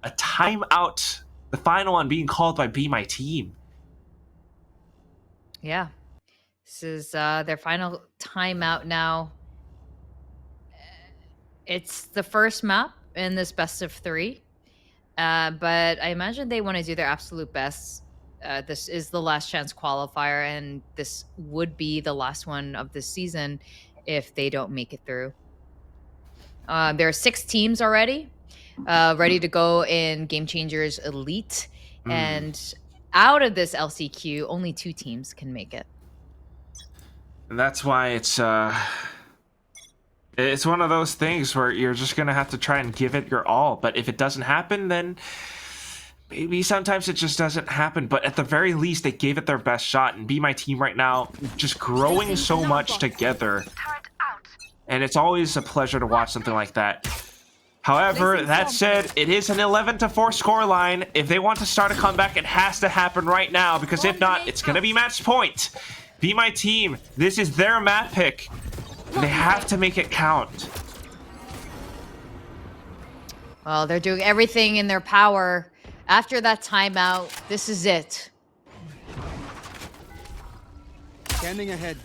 a timeout, the final one being called by Be My Team. Yeah. This is their final timeout now. It's the first map in this best of 3. But I imagine they want to do their absolute best. This is the last chance qualifier, and this would be the last one of this season if they don't make it through. There are 6 teams already ready to go in Game Changers Elite. And out of this LCQ, only 2 teams can make it. And that's why it's one of those things where you're just going to have to try and give it your all. But if it doesn't happen, then maybe sometimes it just doesn't happen. But at the very least, they gave it their best shot. And Be My Team right now just growing so much together. And it's always a pleasure to watch something like that. However, that said, it is an 11-4 scoreline. If they want to start a comeback, it has to happen right now. Because if not, it's going to be match point. Be My Team, this is their map pick. They have to make it count. Well, they're doing everything in their power. After that timeout, this is it. Scanning ahead.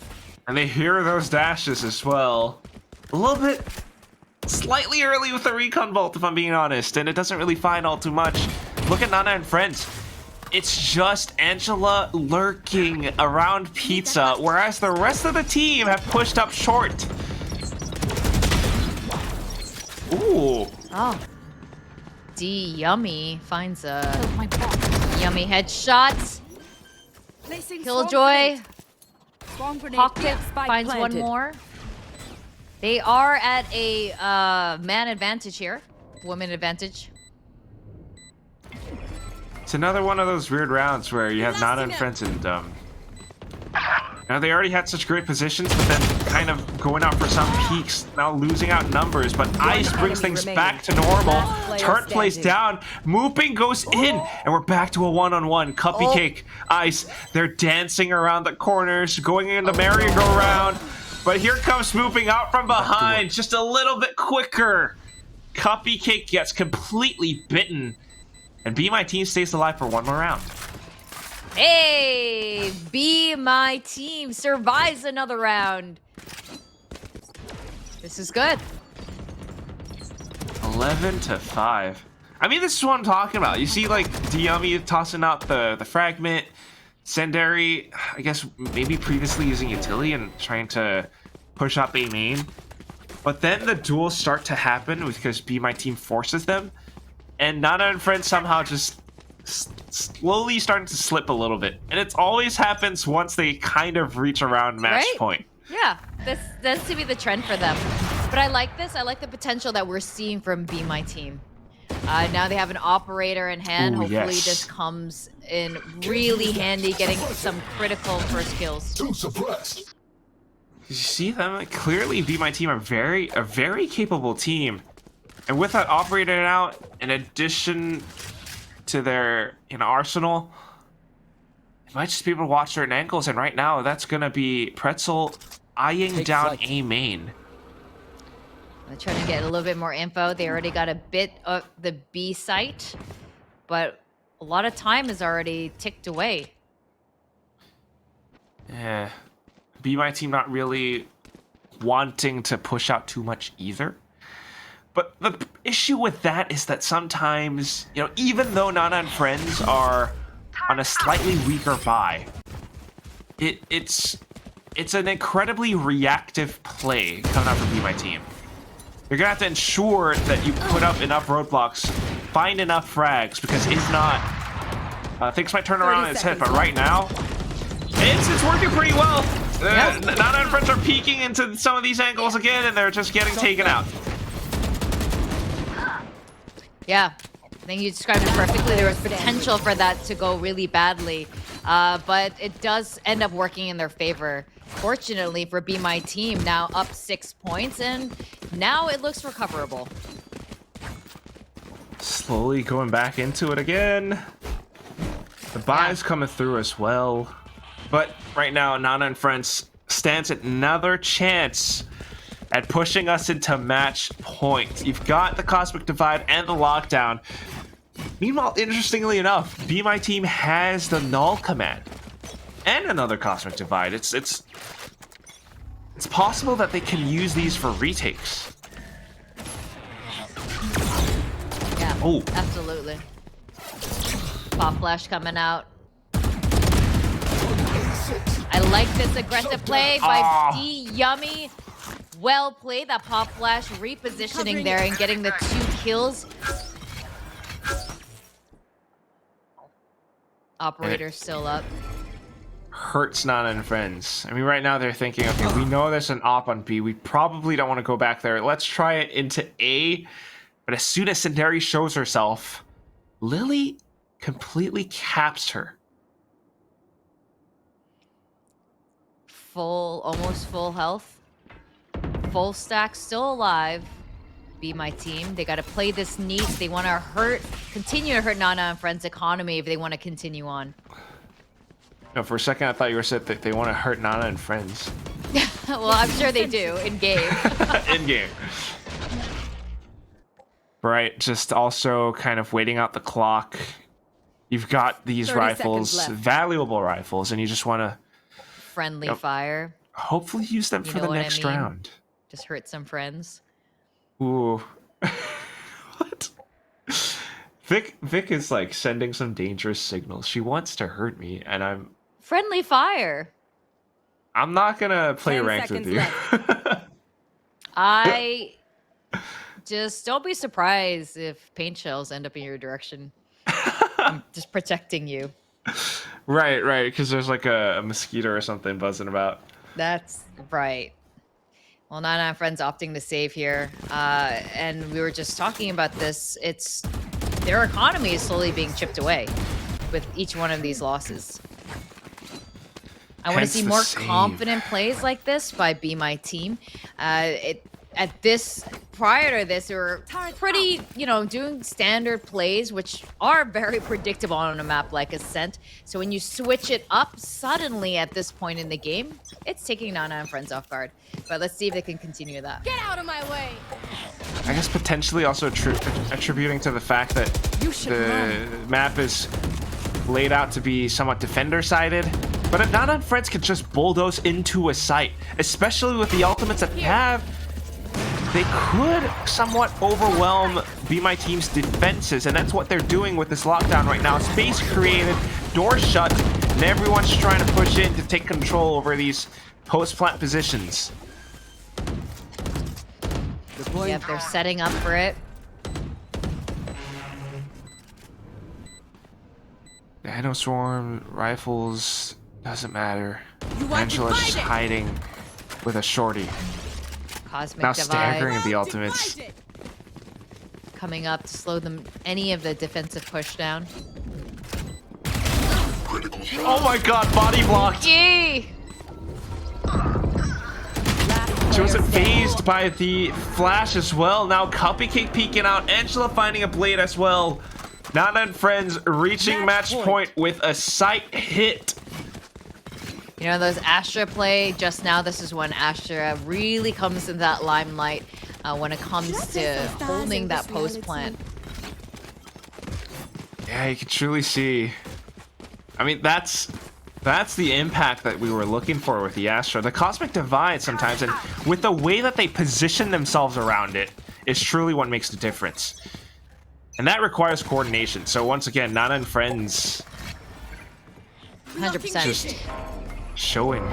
And they hear those dashes as well. A little bit slightly early with the recon bolt, if I'm being honest, and it doesn't really find all too much. Look at Nana and friends. It's just Angela lurking around Pizza, whereas the rest of the team have pushed up short. Ooh. Oh. D Yummy finds a yummy headshot. Killjoy. Pocket finds one more. They are at a man advantage here. Woman advantage. It's another one of those weird rounds where you have Nana and friends and now they already had such great positions, but then kind of going out for some peaks, now losing out numbers. But Ice brings things back to normal. Turret plays down. Mooping goes in, and we're back to a one-on-one. Cupcake, Ice, they're dancing around the corners, going in the merry-go-round. But here comes Mooping out from behind, just a little bit quicker. Cupcake gets completely bitten. And Be My Team stays alive for one more round. Hey, Be My Team survives another round. This is good. 11-5. I mean, this is what I'm talking about. You see, like, Diyami tossing out the fragment. Senderi, I guess, maybe previously using utility and trying to push up A main. But then the duels start to happen because Be My Team forces them. And Nana and friends somehow just slowly starting to slip a little bit. And it always happens once they kind of reach around match point. Yeah, that's to be the trend for them. But I like this. I like the potential that we're seeing from Be My Team. Now they have an operator in hand. Ooh, Hopefully yes. this comes in really handy, getting some critical first kills. You see them? Like, clearly Be My Team are a very capable team. And with that operator now, in addition to their arsenal, they might just be able to watch certain angles. And right now, that's going to be Pretzel eyeing down A main. I'm trying to get a little bit more info. They already got a bit of the B site, but a lot of time is already ticked away. Yeah. Be My Team not really wanting to push out too much either. But the issue with that is that sometimes, even though Nana and friends are on a slightly weaker buy. It's an incredibly reactive play coming out from Be My Team. You're gonna have to ensure that you put up enough roadblocks, find enough frags, because if not, things might turn around in its head. But right now, it's working pretty well. Nana and friends are peeking into some of these angles again, and they're just getting taken out. Yeah, I think you described it perfectly. There was potential for that to go really badly, but it does end up working in their favor. Fortunately for Be My Team, now up 6 points, and now it looks recoverable. Slowly going back into it again. The buy's coming through as well. But right now, Nana and Friends stands another chance at pushing us into match point. You've got the Cosmic Divide and the Lockdown. Meanwhile, interestingly enough, Be My Team has the Null command and another Cosmic Divide. It's possible that they can use these for retakes. Yeah, oh, absolutely. Pop Flash coming out. I like this aggressive play by D Yummy. Well played. That Pop Flash repositioning there and getting the 2 kills. Operator still up. Hurts Nana and Friends. I mean, right now they're thinking, okay, we know there's an op on B. We probably don't want to go back there. Let's try it into A. But as soon as Sinderi shows herself, Lily completely caps her. Almost full health. Full stack, still alive. Be My Team. They got to play this neat. They want to continue to hurt Nana and Friends' economy if they want to continue on. No, for a second I thought you were saying that they want to hurt Nana and Friends. Well, I'm sure they do in game. In game. Right, just also kind of waiting out the clock. You've got these rifles, valuable rifles, and you just want to Friendly fire. Hopefully use them for the next round. Just hurt some friends. Ooh. What? Vic is like sending some dangerous signals. She wants to hurt me, and Friendly fire. I'm not gonna play ranked with you. I just don't be surprised if paint shells end up in your direction. I'm just protecting you. Right, because there's like a mosquito or something buzzing about. That's right. Well, Nana and Friends opting to save here. And we were just talking about this. Their economy is slowly being chipped away with each one of these losses. I want to see more confident plays like this by Be My Team. Prior to this, we were pretty, doing standard plays, which are very predictable on a map like Ascent. So when you switch it up suddenly at this point in the game, it's taking Nana and Friends off guard. But let's see if they can continue that. Get out of my way! I guess potentially also attributing to the fact that the map is laid out to be somewhat defender-sided. But if Nana and Friends can just bulldoze into a site, especially with the ultimates that they have, they could somewhat overwhelm Be My Team's defenses, and that's what they're doing with this lockdown right now. Space created, doors shut, and everyone's trying to push in to take control over these post-plant positions. Yep, they're setting up for it. Nano Swarm, rifles, doesn't matter. Angela's just hiding with a shorty. Cosmic Now Divide staggering at the ultimates. coming up to slow them any of the defensive push down. Oh my god, body blocked! Yee! She wasn't phased by the flash as well. Now Cupcake peeking out. Angela finding a blade as well. Nana and Friends reaching match point with a sight hit. You know, those Astra play just now, this is when Astra really comes in that limelight when it comes to holding that post plant. Yeah, you can truly see. I mean, that's the impact that we were looking for with the Astra. The Cosmic Divide sometimes, and with the way that they position themselves around it, is truly what makes the difference. And that requires coordination. So once again, Nana and Friends 100%. Just showing.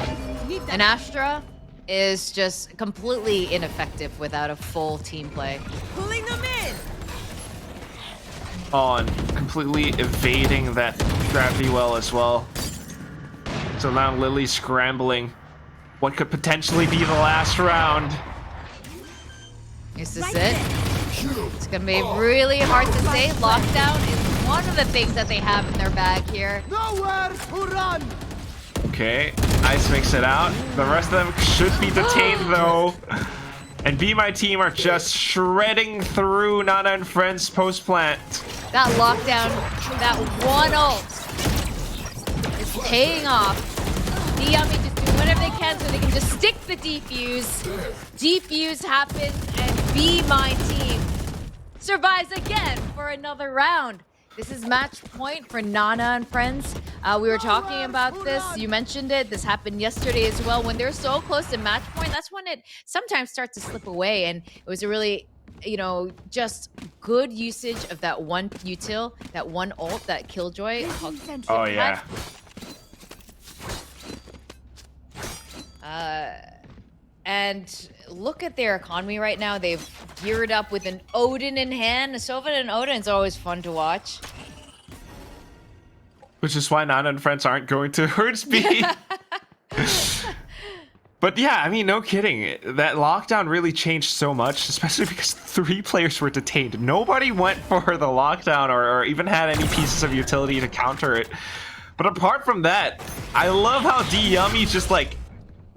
And Astra is just completely ineffective without a full team play. Pulling them in. On completely evading that gravity well as well. So now Lily's scrambling. What could potentially be the last round? Is this it? It's gonna be really hard to say. Lockdown is one of the things that they have in their bag here. Nowhere to run. Okay, Ice makes it out. The rest of them should be detained though. And Be My Team are just shredding through Nana and Friends post plant. That lockdown, that one ult is paying off. The Yummy just doing whatever they can so they can just stick the defuse. Defuse happens and Be My Team survives again for another round. This is match point for Nana and Friends. We were talking about this. You mentioned it. This happened yesterday as well. When they're so close to match point, that's when it sometimes starts to slip away. And it was a really, just good usage of that one util, that one ult, that Killjoy. Oh yeah. And look at their economy right now. They've geared up with an Odin in hand. Sova and Odin's always fun to watch. Which is why Nana and Friends aren't going to Hurts B. But yeah, I mean, no kidding. That lockdown really changed so much, especially because 3 players were detained. Nobody went for the lockdown or even had any pieces of utility to counter it. But apart from that, I love how D Yummy just like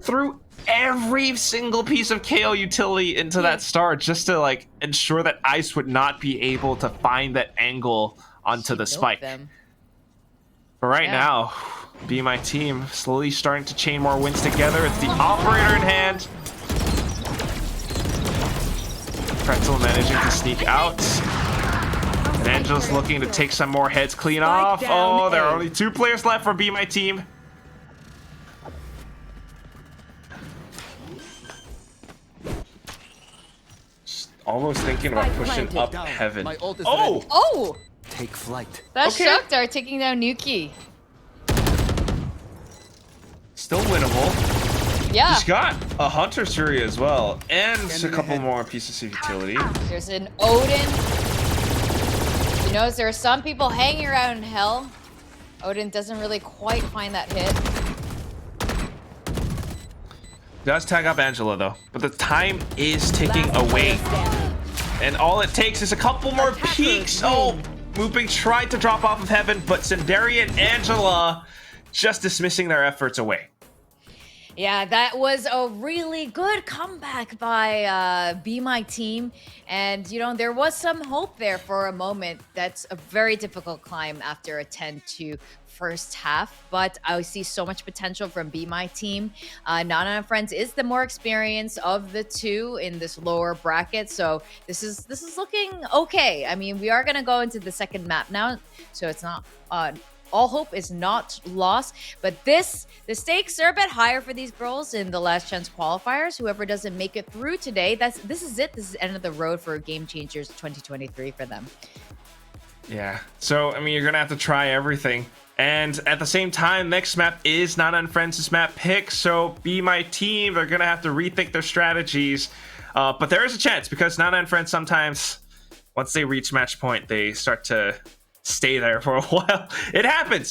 threw every single piece of KO utility into that star just to like ensure that Ice would not be able to find that angle onto the spike. But right now, Be My Team slowly starting to chain more wins together. It's the operator in hand. Pretzel managing to sneak out. And Angela's looking to take some more heads clean off. Oh, there are only 2 players left for Be My Team. Just almost thinking about pushing up heaven. Oh! Oh! Take flight. That's Okay. Shakhtar taking down Nuki. Still winnable. Yeah. He's got a Hunter Surya as well, and a couple more pieces of utility. There's an Odin. He knows there are some people hanging around in hell. Odin doesn't really quite find that hit. Does tag up Angela though, but the time is ticking away. And all it takes is a couple more peeks. Oh, Mooping tried to drop off of heaven, but Sinderi and Angela just dismissing their efforts away. Yeah, that was a really good comeback by Be My Team. And, there was some hope there for a moment. That's a very difficult climb after a 10-2 first half. But I see so much potential from Be My Team. Nana and Friends is the more experienced of the 2 in this lower bracket. So this is looking okay. I mean, we are going to go into the second map now. So it's not... all hope is not lost, but the stakes are a bit higher for these girls in the last chance qualifiers. Whoever doesn't make it through today, this is it. This is the end of the road for Game Changers 2023 for them. Yeah, so I mean, you're gonna have to try everything. And at the same time, next map is Nana and Friends' map pick, so Be My Team, they're gonna have to rethink their strategies. But there is a chance, because Nana and Friends sometimes, once they reach match point, they start to stay there for a while. It happens.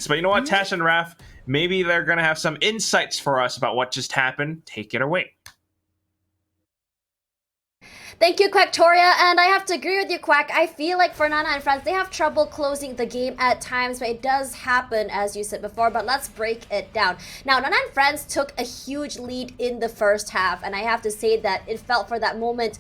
But you know what, Tash and Raph, maybe they're gonna have some insights for us about what just happened. Take it away. Thank you, Quacktoria, and I have to agree with you, Quack. I feel like for Nana and Friends, they have trouble closing the game at times, but it does happen, as you said before, but let's break it down. Now, Nana and Friends took a huge lead in the first half, and I have to say that it felt for that moment,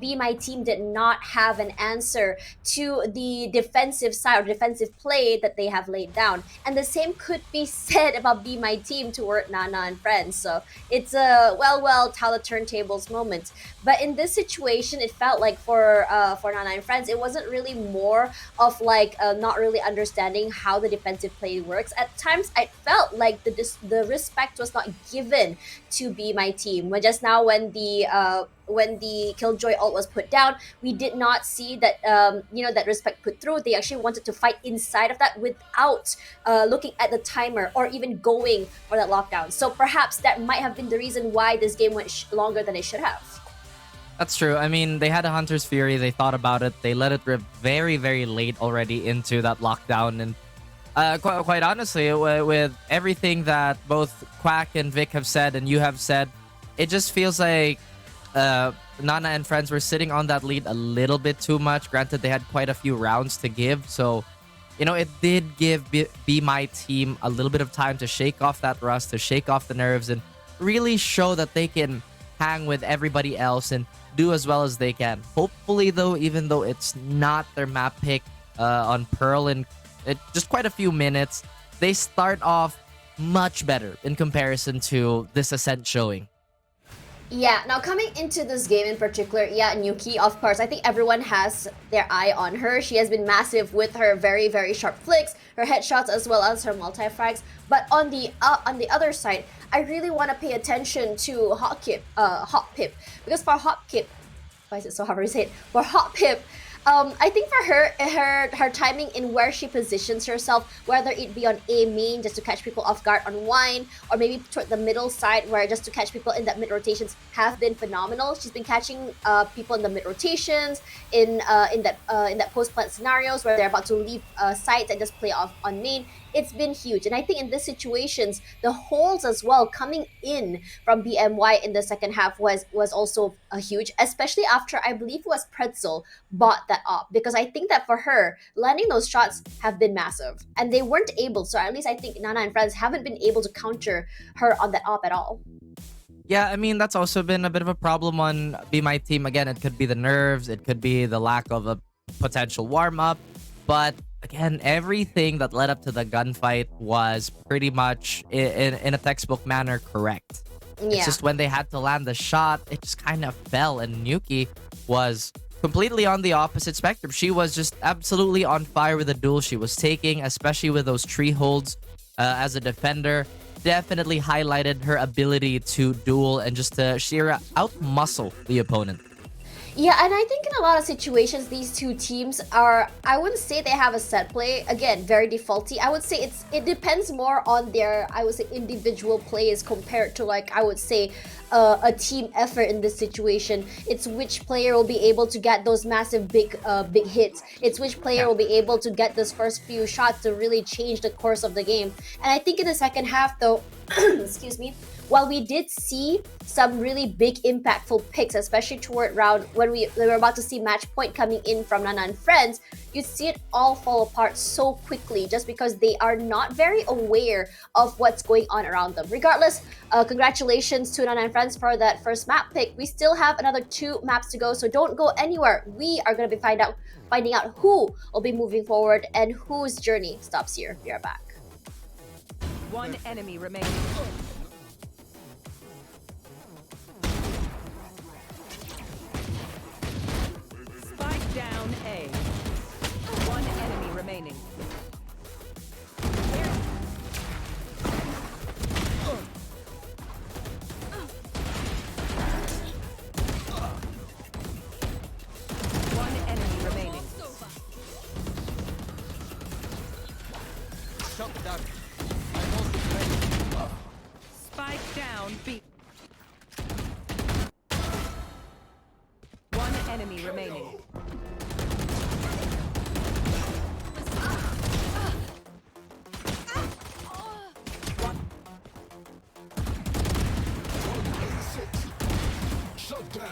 Be My Team did not have an answer to the defensive side or defensive play that they have laid down. And the same could be said about Be My Team toward Nana and Friends, so it's a well, tell the turntables moment. But in this situation, situation, it felt like for Nana and Friends, it wasn't really more of like not really understanding how the defensive play works. At times, I felt like the respect was not given to Be My Team. When just now, when the Killjoy ult was put down, we did not see that that respect put through. They actually wanted to fight inside of that without looking at the timer or even going for that lockdown. So perhaps that might have been the reason why this game went longer than it should have. That's true. I mean, they had a Hunter's Fury. They thought about it. They let it rip very, very late already into that lockdown. And quite honestly, with everything that both Quack and Vic have said and you have said, it just feels like Nana and Friends were sitting on that lead a little bit too much. Granted, they had quite a few rounds to give. So, it did give Be My Team a little bit of time to shake off that rust, to shake off the nerves, and really show that they can hang with everybody else and do as well as they can. Hopefully, though, even though it's not their map pick on Pearl in just quite a few minutes, they start off much better in comparison to this Ascent showing. Yeah, now coming into this game in particular, Nuki, of course, I think everyone has their eye on her. She has been massive with her very, very sharp flicks, her headshots, as well as her multi-frags. But on the other side, I really want to pay attention to Hot-Pip. Because for Hot-Pip, why is it so hard to say it? For Hot-Pip, I think for her timing in where she positions herself, whether it be on A main just to catch people off guard on Wine, or maybe toward the middle side where just to catch people in that mid rotations, have been phenomenal. She's been catching people in the mid rotations, in that post plant scenarios where they're about to leave sites and just play off on main. It's been huge, and I think in these situations, the holds as well coming in from BMY in the second half was also huge, especially after I believe it was Pretzel bought that up, because I think that for her, landing those shots have been massive, and they weren't able. So at least I think Nana and Friends haven't been able to counter her on that op at all. Yeah, I mean, that's also been a bit of a problem on Be My Team. Again, it could be the nerves, it could be the lack of a potential warm-up, but again, everything that led up to the gunfight was pretty much in a textbook manner correct. Yeah. It's just when they had to land the shot, it just kind of fell, and Nuki was completely on the opposite spectrum. She was just absolutely on fire with the duel she was taking, especially with those tree holds as a defender. Definitely highlighted her ability to duel and just to sheer out-muscle the opponent. Yeah, and I think in a lot of situations, these two teams are, I wouldn't say they have a set play. Again, very defaulty. I would say it depends more on their, I would say, individual plays compared to, like, I would say, a team effort in this situation. It's which player will be able to get those massive big hits. It's which player will be able to get those first few shots to really change the course of the game. And I think in the second half, though, excuse me, while we did see some really big impactful picks, especially toward round when we were about to see match point coming in from Nana and Friends, you see it all fall apart so quickly just because they are not very aware of what's going on around them. Regardless, congratulations to Nana and Friends for that first map pick. We still have another 2 maps to go, so don't go anywhere. We are going to be finding out who will be moving forward and whose journey stops here. We are back. One enemy remaining. Spike down A. One enemy remaining. One enemy remaining. Shut down. Spike down B. One enemy remaining. Shut down.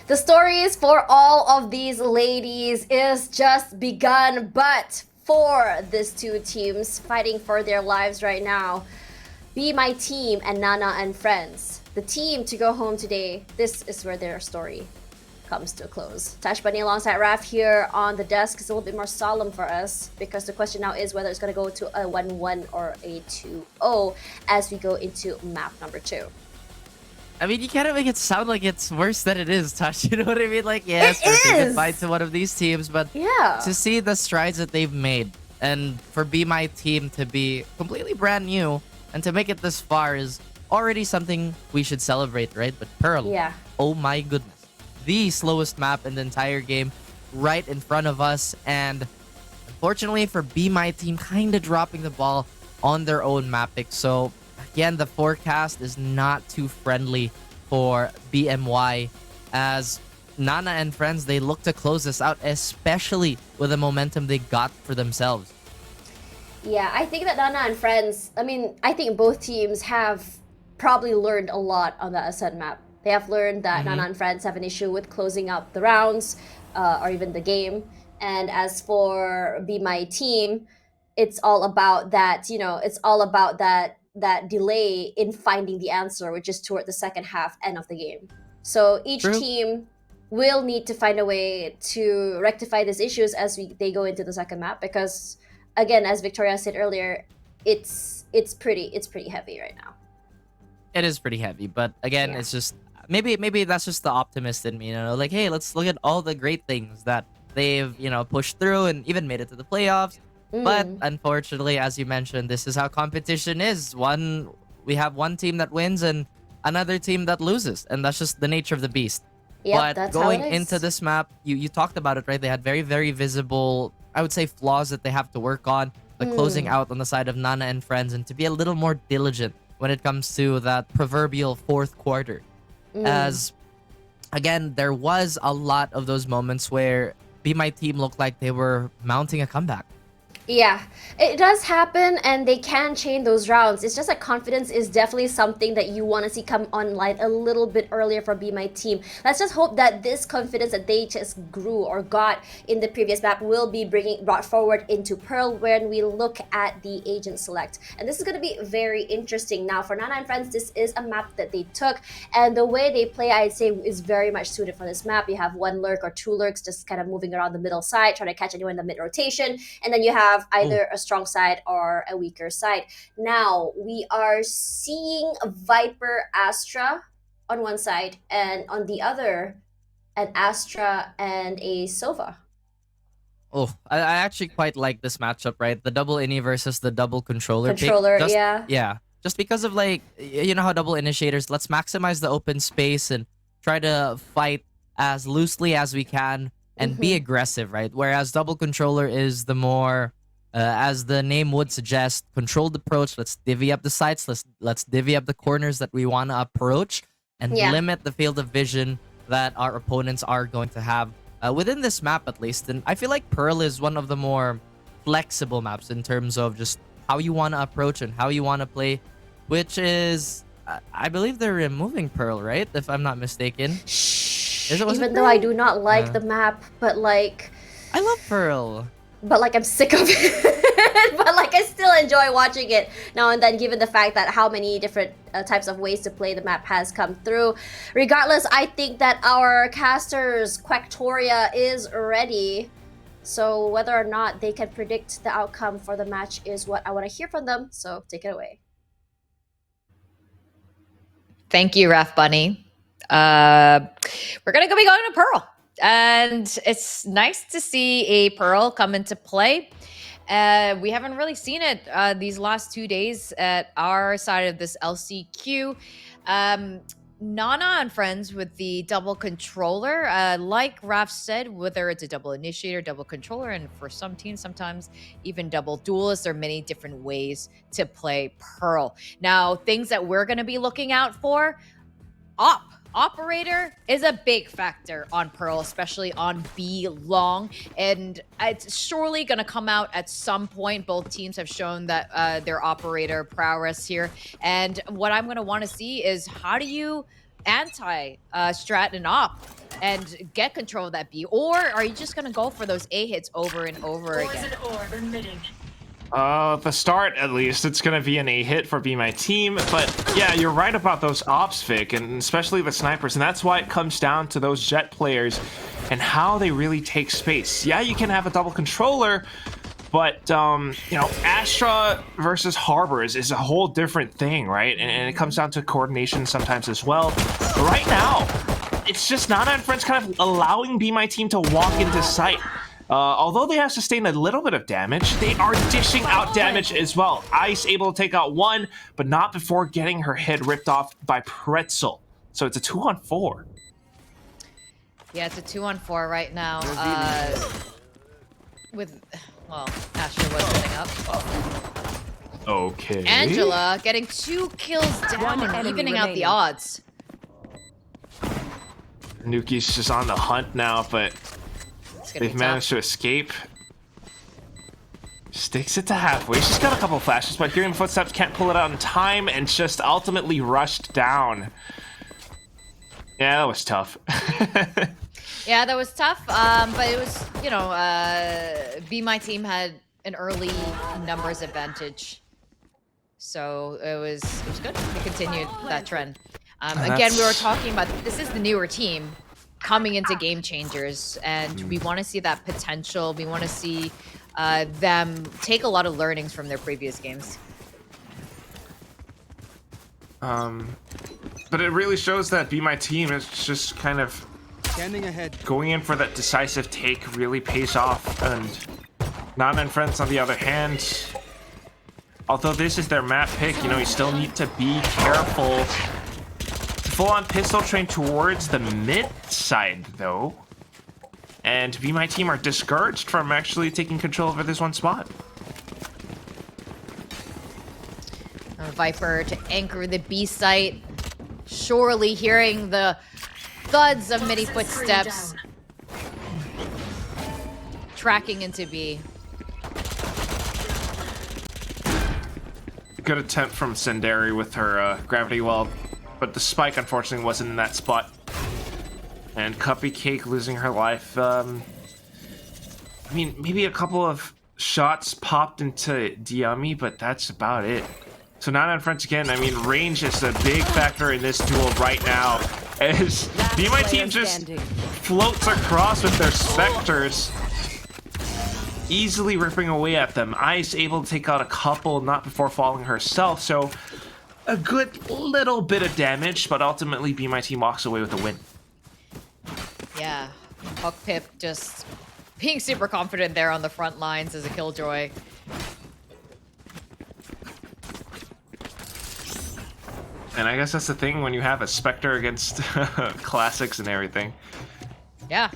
The stories for all of these ladies is just begun, but for these two teams fighting for their lives right now, Be My Team and Nana and Friends, the team to go home today, this is where their story comes to a close. Tash Bunny alongside Raf here on the desk is a little bit more solemn for us because the question now is whether it's going to go to a 1-1 or a 2-0 as we go into map number 2. I mean, you can't make it sound like it's worse than it is, Tash. You know what I mean? Like, yes, It we're saying is! goodbye to one of these teams, but Yeah. to see the strides that they've made and for Be My Team to be completely brand new and to make it this far is already something we should celebrate, right? But Pearl, Yeah. oh my goodness. The slowest map in the entire game right in front of us, and unfortunately for Be My Team kind of dropping the ball on their own map pick. So again, the forecast is not too friendly for BMY as Nana and Friends, they look to close this out, especially with the momentum they got for themselves. Yeah, I think that Nana and Friends, I mean, I think both teams have probably learned a lot on the Ascent map. They have learned that Nana and Friends have an issue with closing out the rounds or even the game. And as for Be My Team, it's all about that, it's all about that delay in finding the answer, which is toward the second half end of the game. So each True. team will need to find a way to rectify these issues as they go into the second map because again, as Victoria said earlier, it's pretty heavy right now. It is pretty heavy, but again, Yeah. it's just maybe that's just the optimist in me, like, hey, let's look at all the great things that they've, pushed through and even made it to the playoffs. But unfortunately, as you mentioned, this is how competition is. We have one team that wins and another team that loses, and that's just the nature of the beast. Yep, but that's how going it is. into this map, you talked about it, right? They had very, very visible, I would say, flaws that they have to work on. The closing out on the side of Nana and Friends, and to be a little more diligent when it comes to that proverbial fourth quarter. As, again, there was a lot of those moments where Be My Team looked like they were mounting a comeback. Yeah, it does happen and they can chain those rounds. It's just that confidence is definitely something that you want to see come online a little bit earlier for Be My Team. Let's just hope that this confidence that they just grew or got in the previous map will be brought forward into Pearl when we look at the agent select. And this is going to be very interesting. Now, for Nana and Friends, this is a map that they took, and the way they play, I'd say, is very much suited for this map. You have one lurk or two lurks just kind of moving around the middle side, trying to catch anyone in the mid rotation, and then you have either a strong side or a weaker side. Now, we are seeing a Viper Astra on one side, and on the other, an Astra and a Sova. Oh, I actually quite like this matchup, right? The double ini versus the double controller. Controller, pick. yeah. Yeah. Just because of, like, you know how double initiators, let's maximize the open space and try to fight as loosely as we can and be aggressive, right? Whereas double controller is the more, as the name would suggest, controlled approach. Let's divvy up the sites. Let's divvy up the corners that we want to approach and limit the field of vision that our opponents are going to have within this map, at least. And I feel like Pearl is one of the more flexible maps in terms of just how you want to approach and how you want to play, which is, I believe they're removing Pearl, right? If I'm not mistaken. Shh. Was it Even though Pearl? I do not like the map, but like, I love Pearl. but like I'm sick of it. But like I still enjoy watching it now and then, given the fact that how many different types of ways to play the map has come through. Regardless, I think that our casters Quacktoria is ready. So whether or not they can predict the outcome for the match is what I want to hear from them. So take it away. Thank you, Raf Bunny. We're gonna be going to Pearl, and it's nice to see a Pearl come into play. We haven't really seen it these last 2 days at our side of this LCQ. Nana and Friends with the double controller, like Raf said, whether it's a double initiator, double controller, and for some teams, sometimes even double duelist, there are many different ways to play Pearl. Now, things that we're going to be looking out for, Operator is a big factor on Pearl, especially on B long, and it's surely going to come out at some point. Both teams have shown that their operator prowess here, and what I'm going to want to see is how do you strat and op and get control of that B? Or are you just gonna go for those A hits over and over again? The start, at least, it's gonna be an A hit for Be My Team, but yeah, you're right about those ops, Vic, and especially the snipers, and that's why it comes down to those Jet players and how they really take space. Yeah, you can have a double controller, but, you know, Astra versus Harbors is a whole different thing, right? And it comes down to coordination sometimes as well. But right now, it's just Nana and friends kind of allowing Be My Team to walk into sight. Although they have sustained a little bit of damage, they are dishing out damage as well. Ice able to take out one, but not before getting her head ripped off by Pretzel. So it's a 2-on-4. Yeah, it's a 2-on-4 right now. Well, Asher was setting up. Okay. Angela getting 2 kills down, One enemy evening out the remaining. odds. Nuki's just on the hunt now, but It's gonna they've be managed to escape. Stakes it to halfway. She's got a couple of flashes, but hearing footsteps, can't pull it out in time, and just ultimately rushed down. Yeah, that was tough. Yeah, that was tough, but it was, you know, Be My Team had an early numbers advantage. So it was good. We continued that trend. Again, we were talking about, this is the newer team coming into Game Changers, and we want to see that potential. We want to see them take a lot of learnings from their previous games. But it really shows that Be My Team is just kind of Standing ahead. going in for that decisive take really pays off, and Nana and friends on the other hand, although this is their map pick, you know, you still need to be careful. Full-on pistol train towards the mid side, though. And Be My Team are discouraged from actually taking control over this one spot. Viper to anchor the B site. Surely hearing the thuds of many footsteps. Tracking into B. Good attempt from Senderi with her gravity well, but the spike unfortunately wasn't in that spot. And Cuppy Cake losing her life. I mean, maybe a couple of shots popped into Diami, but that's about it. So Nana and friends again, I mean, range is a big factor in this duel right now. As Be My Team just floats across with their Spectres, easily ripping away at them. Ice able to take out a couple, not before falling herself, so a good little bit of damage, but ultimately Be My Team walks away with a win. Yeah. Hawk Pip just being super confident there on the front lines as a killjoy. And I guess that's the thing when you have a Spectre against classics and everything. Yeah.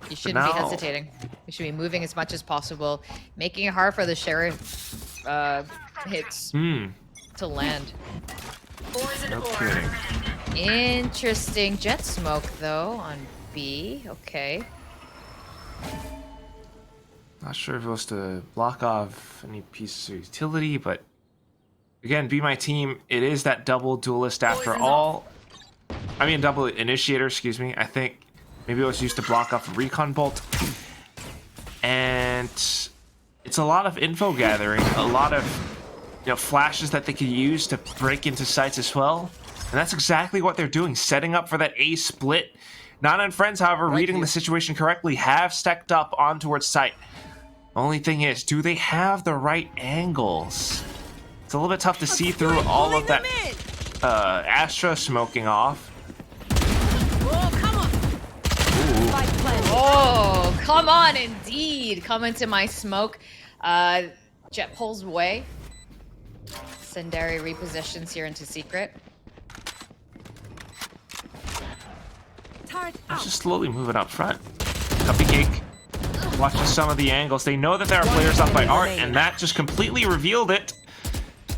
You shouldn't be hesitating. You should be moving as much as possible, making it hard for the Sheriff hits to land. No kidding. Interesting jet smoke, though, on B. Okay. Not sure if it was to block off any pieces of utility, but again, Be My Team, it is that double duelist after all. I mean, double initiator, excuse me. I think maybe it was used to block off a recon bolt. And it's a lot of info gathering, a lot of, you know, flashes that they could use to break into sites as well. And that's exactly what they're doing, setting up for that A split. Nana and friends, however, reading the situation correctly, have stacked up on towards site. Only thing is, do they have the right angles? It's a little bit tough to see through all of that Astra smoking off. Oh, come on, indeed. Come into my smoke. Jet pulls away. Senderi repositions here into secret. It's just slowly moving up front. Cuppy Cake watching some of the angles. They know that there are players up by Art, and that just completely revealed it.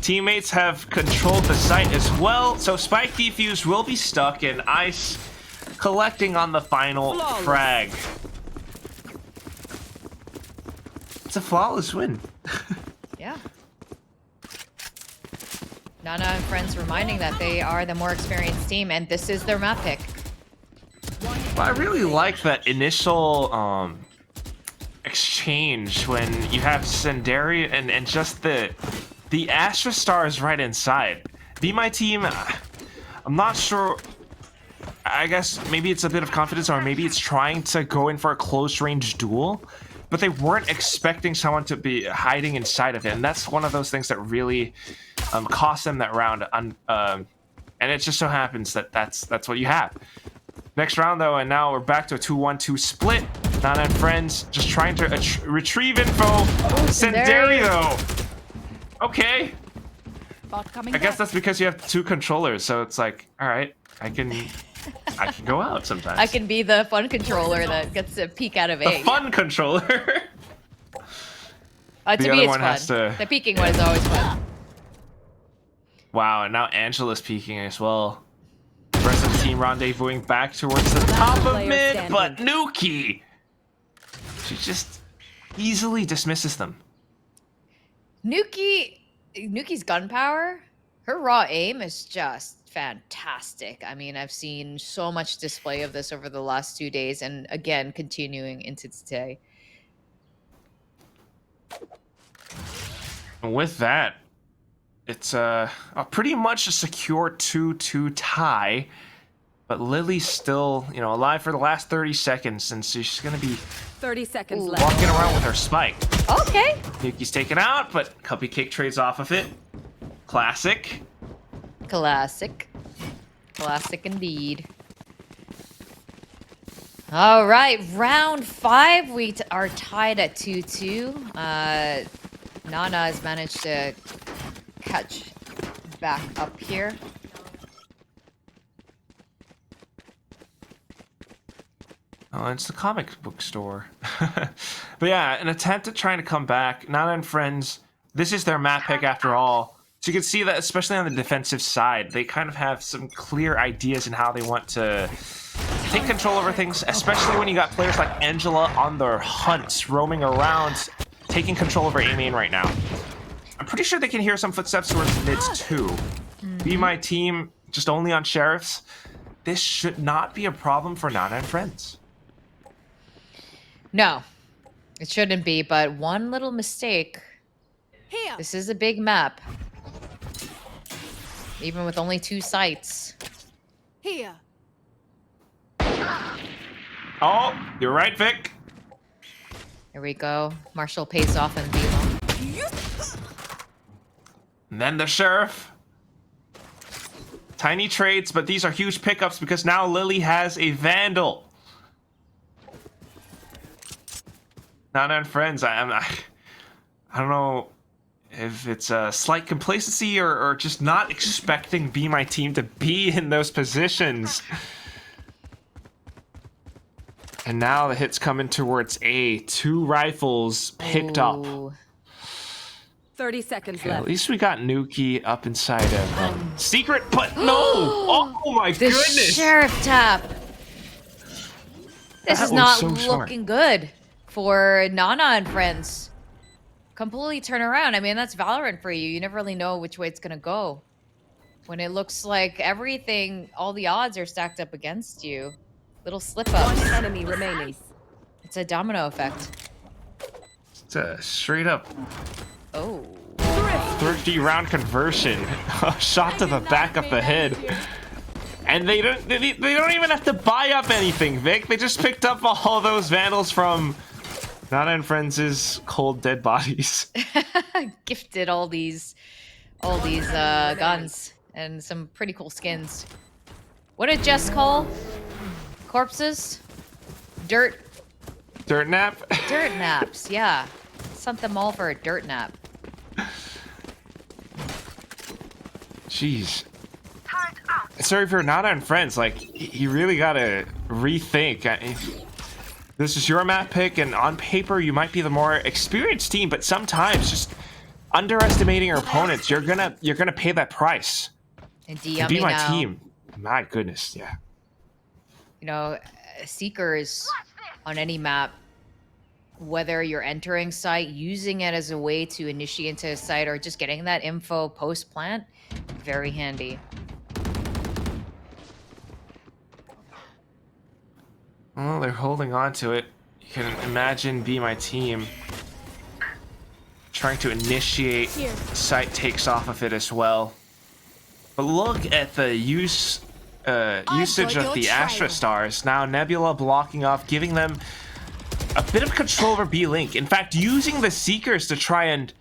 Teammates have controlled the site as well, so Spike Defuse will be stuck, and Ice collecting on the final frag. It's a flawless win. Yeah. Nana and friends reminding that they are the more experienced team, and this is their map pick. Well, I really like that initial exchange when you have Senderi and just the Astra Star is right inside. Be My Team, I'm not sure. I guess maybe it's a bit of confidence, or maybe it's trying to go in for a close range duel, but they weren't expecting someone to be hiding inside of it, and that's one of those things that really cost them that round. And it just so happens that that's what you have. Next round though, and now we're back to a 2-1-2 split. Nana and friends just trying to retrieve info. Senderi though. Okay. I guess that's because you have 2 controllers, so it's like, all right, I can go out sometimes. I can be the fun controller that gets a peek out of A. The fun controller. To The me, other it's one fun. has to- The peeking one is always fun. Wow, and now Angela's peeking as well. The rest of the team rendezvousing back towards the top of player mid, standing. but Nuki, she just easily dismisses them. Nuki's gun power, her raw aim is just fantastic. I mean, I've seen so much display of this over the last 2 days, and again, continuing into today. And with that, it's a pretty much a secure 2-2 tie. But Lily's still, alive for the last 30 seconds, and so she's gonna be 30 seconds left. walking around with her spike. Okay. Nuki's taken out, but Cupcake trades off of it. Classic. Classic. Classic indeed. All right, round 5. We are tied at 2-2. Nana has managed to catch back up here. Oh, it's the comic book store. But yeah, an attempt at trying to come back. Nana and friends, this is their map pick after all. So you can see that, especially on the defensive side, they kind of have some clear ideas in how they want to take control over things, especially when you got players like Angela on their hunts, roaming around, taking control over A main right now. I'm pretty sure they can hear some footsteps towards mids too. Be My Team, just only on sheriffs. This should not be a problem for Nana and friends. No, it shouldn't be, but one little mistake. Here. This is a big map. Even with only 2 sites. Here. Oh, you're right, Vic. Here we go. Marshall pays off in B-Long. And then the sheriff. Tiny trades, but these are huge pickups because now Lily has a Vandal. Nana and friends, I don't know if it's a slight complacency or just not expecting Be My Team to be in those positions. And now the hit's coming towards A. 2 rifles picked up. Ooh. 30 seconds Okay, left. at least we got Nuki up inside of secret, but no! Oh my The goodness! sheriff tap. This That is was not so smart. looking good for Nana and friends. Completely turn around. I mean, that's Valorant for you. You never really know which way it's gonna go. When it looks like everything, all the odds are stacked up against you. Little slip One ups. enemy remaining. It's a domino effect. It's a straight up Oh. 30 round conversion. A shot to the back of the head. And they don't even have to buy up anything, Vic. They just picked up all those Vandals from Nana and Friends' cold dead bodies. Gifted all these guns and some pretty cool skins. What did Jess call corpses? Dirt Dirt nap? dirt naps, yeah. Sent them all for a dirt nap. Jeez. Sorry for Nana and Friends. Like, you really gotta rethink. This is your map pick, and on paper, you might be the more experienced team, but sometimes just underestimating your opponents, you're gonna pay that price. And And DM Be me My now. Team. My goodness, yeah. You know, Seekers on any map whether you're entering site, using it as a way to initiate into a site, or just getting that info post plant, very handy. Well, they're holding on to it. You can imagine Be My Team trying to initiate site takes off of it as well. But look at the usage of the Astra Stars. Now Nebula blocking off, giving them a bit of control over B-Link. In fact, using the Seekers to try and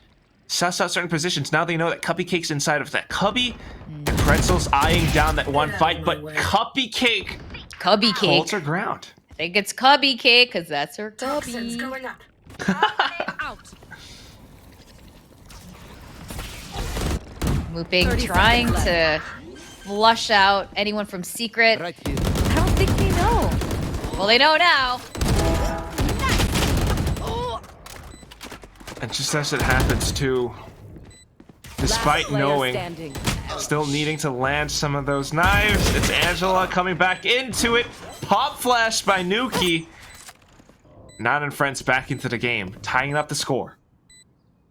suss out certain positions. Now they know that Cubby Cake's inside of that Cubby, and Pretzel's eyeing down that one fight, but Cubby Cake holds her ground. I think it's Cubby Cake, because that's her Cubby. Going up. Out. Mooping, trying to flush out anyone from Secret. Right here. I don't think they know. Well, they know now. And just as it happens too, despite Player knowing, standing. still needing to land some of those knives, it's Angela coming back into it. Pop flash by Nuki. Not and Friends back into the game, tying up the score.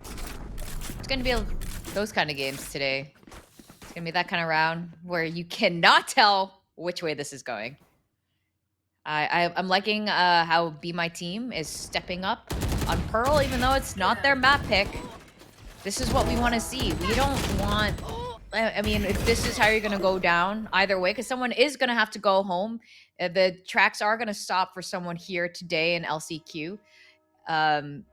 It's going to be those kind of games today. It's going to be that kind of round where you cannot tell which way this is going. I'm liking how Be My Team is stepping up on Pearl, even though it's not their map pick. This is what we want to see. We don't want... I mean, if this is how you're going to go down, either way, because someone is going to have to go home. The tracks are going to stop for someone here today in LCQ. And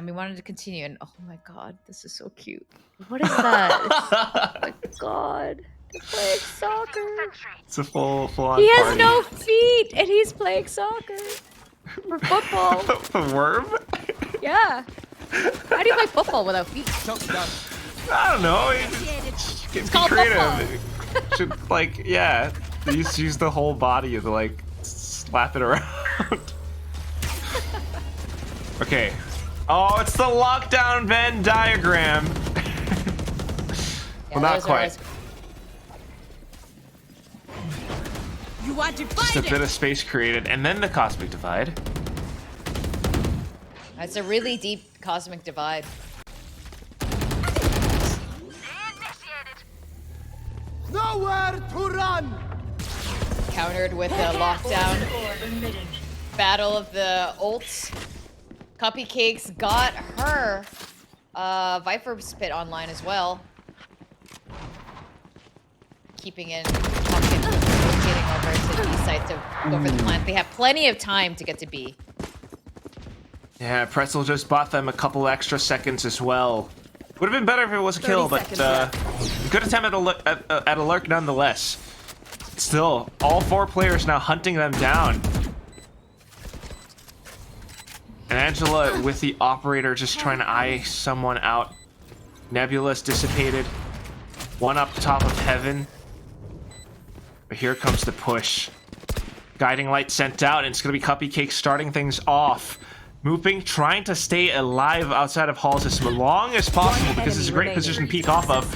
we wanted to continue. And oh my god, this is so cute. What is that? Oh my god. They're playing soccer. It's a full-on He has party. no feet, and he's playing soccer. Or football. The worm? Yeah. How do you play football without feet? I don't know. It's called football. Should, like, yeah. Use the whole body to, like, slap it around. Okay. Oh, it's the lockdown Venn diagram. Well, not quite. You want to Just a bit of space created, and then the cosmic divide. It's a really deep cosmic divide. Nowhere to run! Countered with a lockdown. Battle of the ults. Copy Cakes got her Viper Spit online as well. Keeping in, rotating over to B site to go for the plant. They have plenty of time to get to B. Yeah, Pretzel just bought them a couple extra seconds as well. Would have been better if it was a kill, but good attempt at a lurk nonetheless. Still, all four players now hunting them down. And Angela with the operator just trying to eye someone out. Nebula's dissipated. One up top of heaven. But here comes the push. Guiding light sent out, and it's going to be Cuppy Cake starting things off. Mooping, trying to stay alive outside of halls as long as possible because it's a great position to peek off of.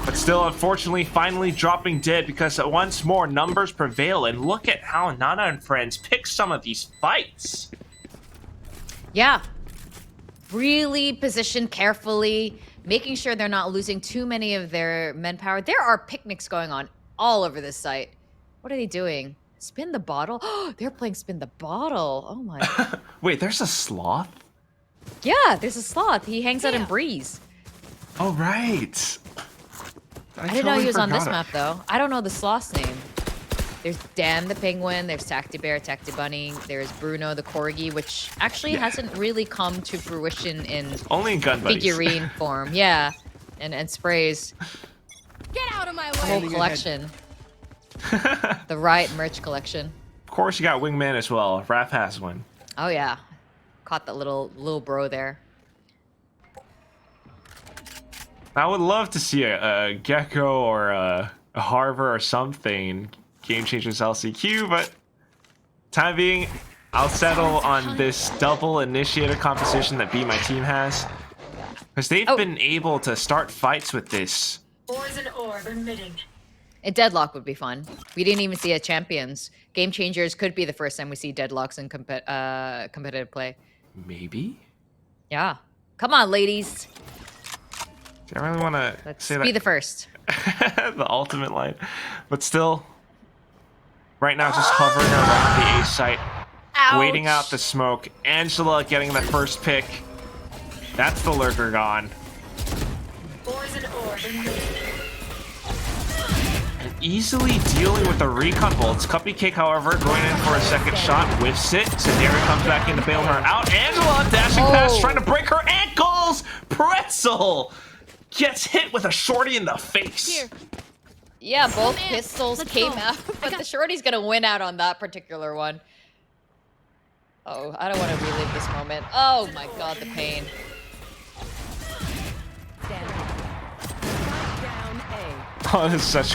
But still, unfortunately, finally dropping dead because once more, numbers prevail. And look at how Nana and Friends pick some of these fights. Yeah. Really positioned carefully, making sure they're not losing too many of their manpower. There are picnics going on all over this site. What are they doing? Spin the bottle? Oh, they're playing spin the bottle. Oh my. Wait, there's a sloth? Yeah, there's a sloth. He hangs out in Breeze. Oh, right. I didn't know he was on this map, though. I don't know the sloth's name. There's Dan the Penguin, there's Tacti Bear, Tacti Bunny, there's Bruno the Corgi, which actually hasn't really come to fruition in only in gun buddies. Figurine form. Yeah, and sprays. Get out of my The whole way. collection. The Riot merch collection. Of course, you got Wingman as well. Raph has one. Oh yeah, caught that little bro there. I would love to see a Gecko or a Harver or something Game Changers LCQ, but time being, I'll settle on this double initiator composition that Be My Team has, because they've been able to start fights with this. Poison orb emitting. A deadlock would be fun. We didn't even see a champions. Game Changers could be the first time we see deadlocks in competitive play. Maybe? Yeah. Come on, ladies. Do I really want to Let's say be that? the first. The ultimate line. But still, right now just hovering around the A site, waiting out the smoke. Angela getting the first pick. That's the lurker gone. Poison orb emitting. And easily dealing with the recon bolts. Cupcake, however, going in for a second shot, whiffs it. Sandari comes back in to bail her out. Angela dashing past, trying to break her ankles. Pretzel gets hit with a shorty in the face. Here. Yeah, both pistols Let's came go. out, but the shorty's gonna win out on that particular one. Oh, I don't want to relive this moment. Oh my god, the pain. Down A. Oh, this is such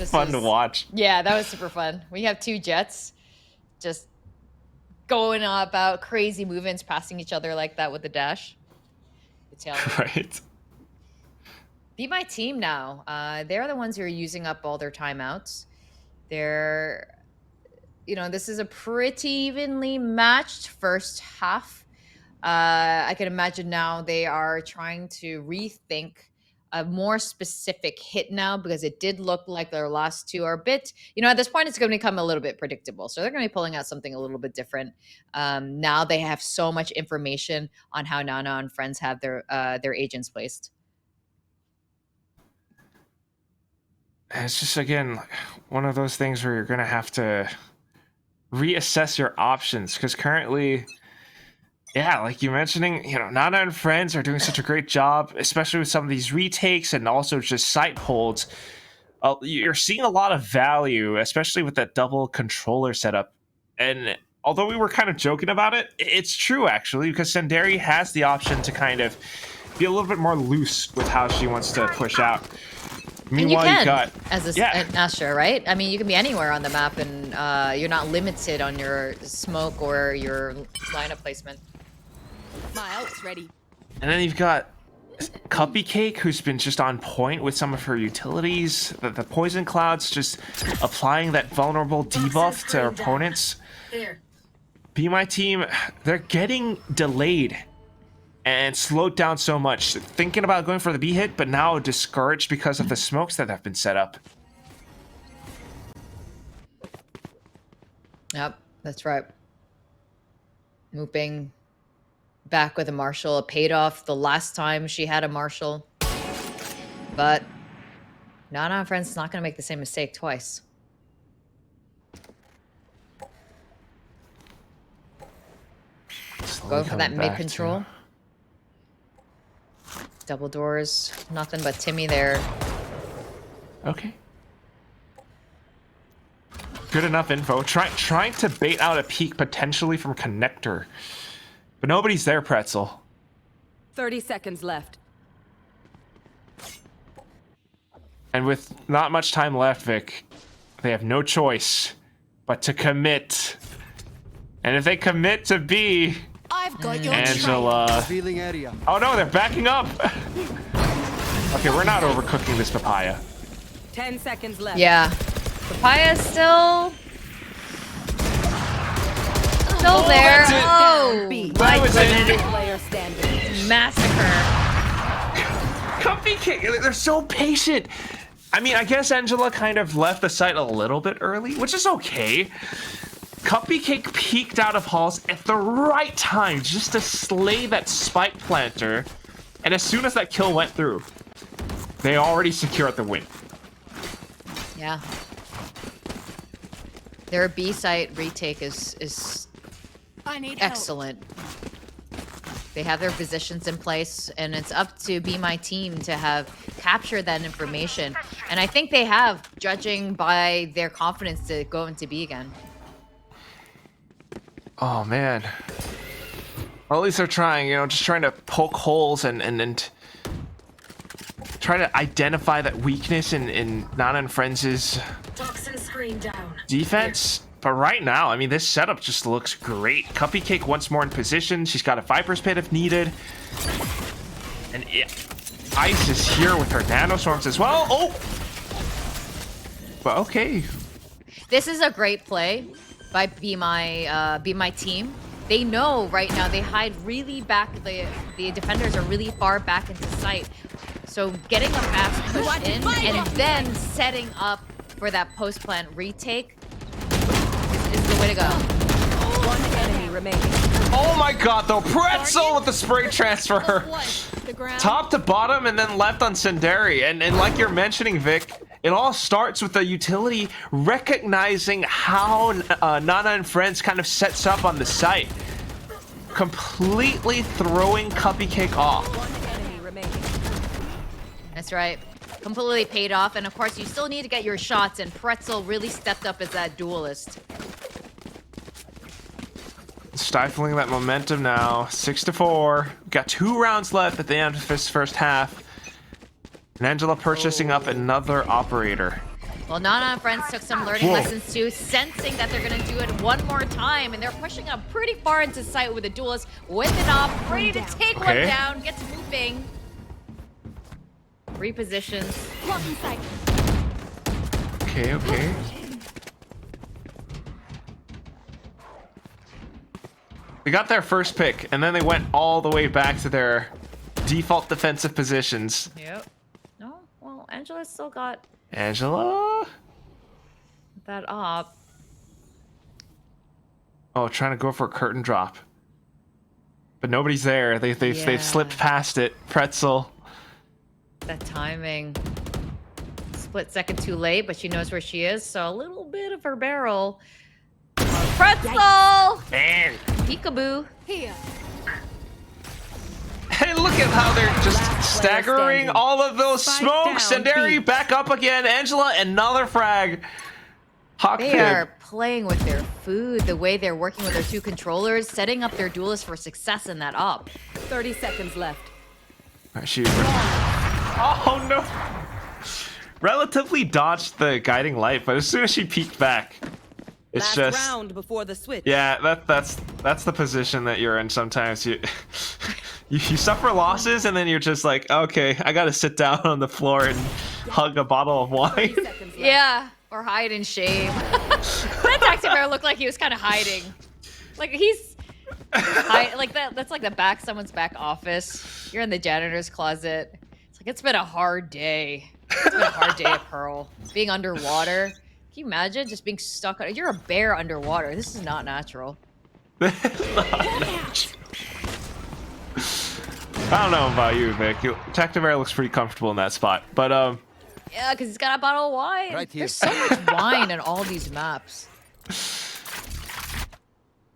fun to watch. Yeah, that was super fun. We have two jets just going about crazy movements, passing each other like that with the dash. Italian. Right. Be my team now. They're the ones who are using up all their timeouts. They're, this is a pretty evenly matched first half. I can imagine now they are trying to rethink a more specific hit now because it did look like their last two are a bit, at this point it's going to become a little bit predictable. So they're going to be pulling out something a little bit different. Now they have so much information on how Nana and friends have their agents placed. And it's just, again, one of those things where you're going to have to reassess your options because currently, yeah, like you mentioning, Nana and friends are doing such a great job, especially with some of these retakes and also just site holds. You're seeing a lot of value, especially with that double controller setup. And although we were kind of joking about it, it's true actually, because Sandari has the option to kind of be a little bit more loose with how she wants to push out. Meanwhile, and you you got as an Astra, right? I mean, you can be anywhere on the map, and you're not limited on your smoke or your lineup placement. My ult's ready. And then you've got Cupcake, who's been just on point with some of her utilities. The poison clouds just applying that vulnerable debuff to her opponents. There. Be My Team, they're getting delayed and slowed down so much. Thinking about going for the B hit, but now discouraged because of the smokes that have been set up. Yep, that's right. Mooping back with a Marshall. It paid off the last time she had a Marshall. But Nana and friends not going to make the same mistake twice. Slowly Going for that coming mid back control. Double doors. Nothing but Timmy there. Okay. Good enough info. Trying to bait out a peek potentially from Connector. But nobody's there, Pretzel. 30 seconds left. And with not much time left, Vic, they have no choice but to commit. And if they commit to B, I've got your Angela. Revealing area. Oh no, they're backing up. Okay, we're not overcooking this papaya. 10 seconds left. Yeah. Papaya's still there. that's it. Oh, B. That was it. Player standing. massacre. Cupcake, they're so patient. I mean, I guess Angela kind of left the site a little bit early, which is okay. Cupcake peeked out of halls at the right time just to slay that spike planter. And as soon as that kill went through, they already secured the win. Yeah. Their B site retake is I need excellent. They have their positions in place, and it's up to Be My Team to have captured that information. And I think they have, judging by their confidence to go into B again. Oh man. Well, at least they're trying, just trying to poke holes and try to identify that weakness in Nana and Friends' toxin screen down. defense. But right now, I mean, this setup just looks great. Cupcake once more in position. She's got a Viper's Pit if needed. And Ice is here with her nanoswarms as well. Oh! But okay. This is a great play by Be My Team. they know right now they hide really back. The defenders are really far back into sight. So getting a fast push in and then setting up for that post plant retake is the way to go. One enemy remaining. Oh my god, though. Pretzel with the spray transfer. Top to bottom and then left on Senderi. And like you're mentioning, Vic, it all starts with the utility recognizing how Nana and Friends kind of sets up on the site. Completely throwing Cupcake off. One enemy remaining. That's right. Completely paid off. And of course, you still need to get your shots. And Pretzel really stepped up as that duelist. Stifling that momentum now. 6-4. Got 2 rounds left at the end of this first half. And Angela purchasing up another operator. Well, Nana and Friends took some learning lessons too, sensing that they're going to do it one more time. And they're pushing up pretty far into sight with the duelist. With it up, ready to take one down. Gets moving. Repositions. Okay. They got their first pick, and then they went all the way back to their default defensive positions. Yep. No, well, Angela's still got Angela? that op. Oh, trying to go for a curtain drop. But nobody's there. They've slipped past it. Pretzel. That timing. Split second too late, but she knows where she is, so a little bit of her barrel. Pretzel! Man. Peekaboo. Here. And look at how they're just Last player staggering standing. all of those Spike smokes. down, Senderi B. back up again. Angela, another frag. Hawk They Fib. are playing with their food, the way they're working with their 2 controllers, setting up their duelists for success in that op. 30 seconds left. Shoot. Oh no. Relatively dodged the guiding light, but as soon as she peeked back, it's Last just round before the switch. yeah. That's the position that you're in. Sometimes you you suffer losses, and then you're just like, okay, I gotta sit down on the floor and hug a bottle of 30 wine. seconds left. Yeah, or hide in shame. That taxi bear looked like he was kind of hiding. Like he's like that. That's like the back someone's back office. You're in the janitor's closet. It's like it's been a hard day. It's been a hard day at Pearl. Being underwater. Can you imagine just being stuck? You're a bear underwater. This is not natural. I don't know about you, Vic. Tactiveair looks pretty comfortable in that spot, but Yeah, because he's got a bottle of wine. Right here. There's so much wine in all these maps.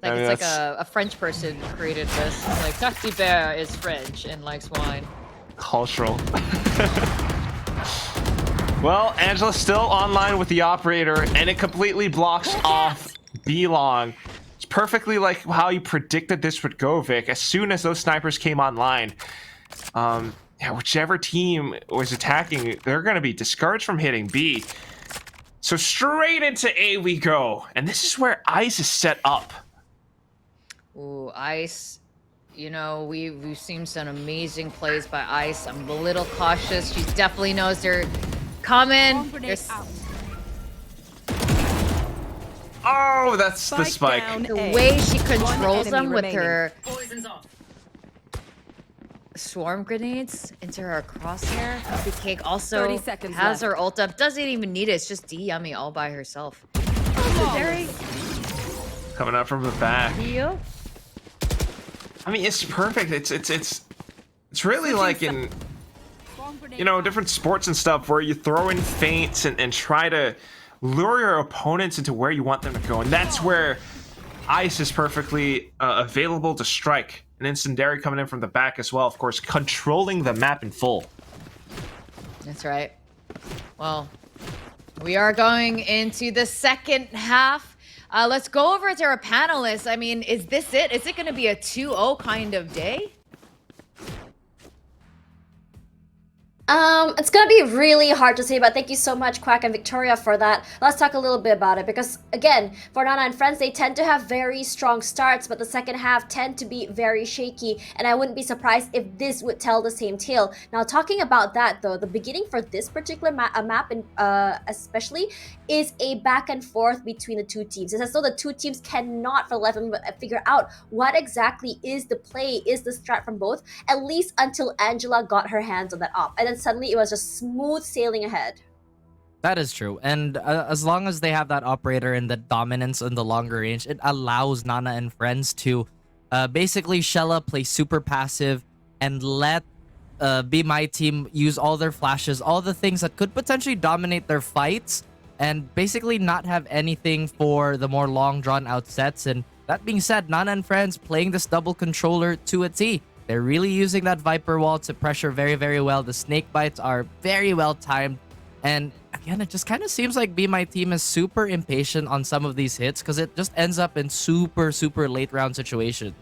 Like I mean, it's like that's- a French person created this. It's like Taxi Bear is French and likes wine. cultural. Well, Angela's still online with the operator, and it completely blocks off B-Long. It's perfectly like how you predicted this would go, Vic. As soon as those snipers came online, yeah, whichever team was attacking, they're going to be discouraged from hitting B. So straight into A we go, and this is where Ice is set up. Ooh, Ice. You know, we've seen some amazing plays by Ice. I'm a little cautious. She definitely knows they're coming. There's Oh, that's the spike. down the A. way she One controls enemy them with remaining. her Poison's off. swarm grenades into her crosshair. The cake also 30 seconds has left. her ult up. Doesn't even need it. It's just D-Yummy all by herself. Coming up from the back. Yep. I mean, it's perfect. It's really like in, you know, different sports and stuff where you throw in feints and try to lure your opponents into where you want them to go. And that's where Ice is perfectly available to strike. And then Senderi coming in from the back as well, of course, controlling the map in full. That's right. Well, we are going into the second half. Let's go over to our panelists. I mean, is this it? Is it going to be a 2-0 kind of day? It's gonna be really hard to say, but thank you so much, Quack and Victoria, for that. Let's talk a little bit about it because, again, for Nana and friends, they tend to have very strong starts, but the second half tend to be very shaky, and I wouldn't be surprised if this would tell the same tale. Now, talking about that, though, the beginning for this particular map, especially, is a back and forth between the two teams. It's as though the two teams cannot, for the life of them, figure out what exactly is the play, is the strat from both, at least until Angela got her hands on that op. And then suddenly it was just smooth sailing ahead. That is true. And as long as they have that operator and the dominance in the longer range, it allows Nana and friends to basically Shella play super passive and let Be My Team use all their flashes, all the things that could potentially dominate their fights, and basically not have anything for the more long drawn out sets. And that being said, Nana and friends playing this double controller to a T. They're really using that Viper wall to pressure very, very well. The snake bites are very well timed. And again, it just kind of seems like Be My Team is super impatient on some of these hits because it just ends up in super, super late round situations.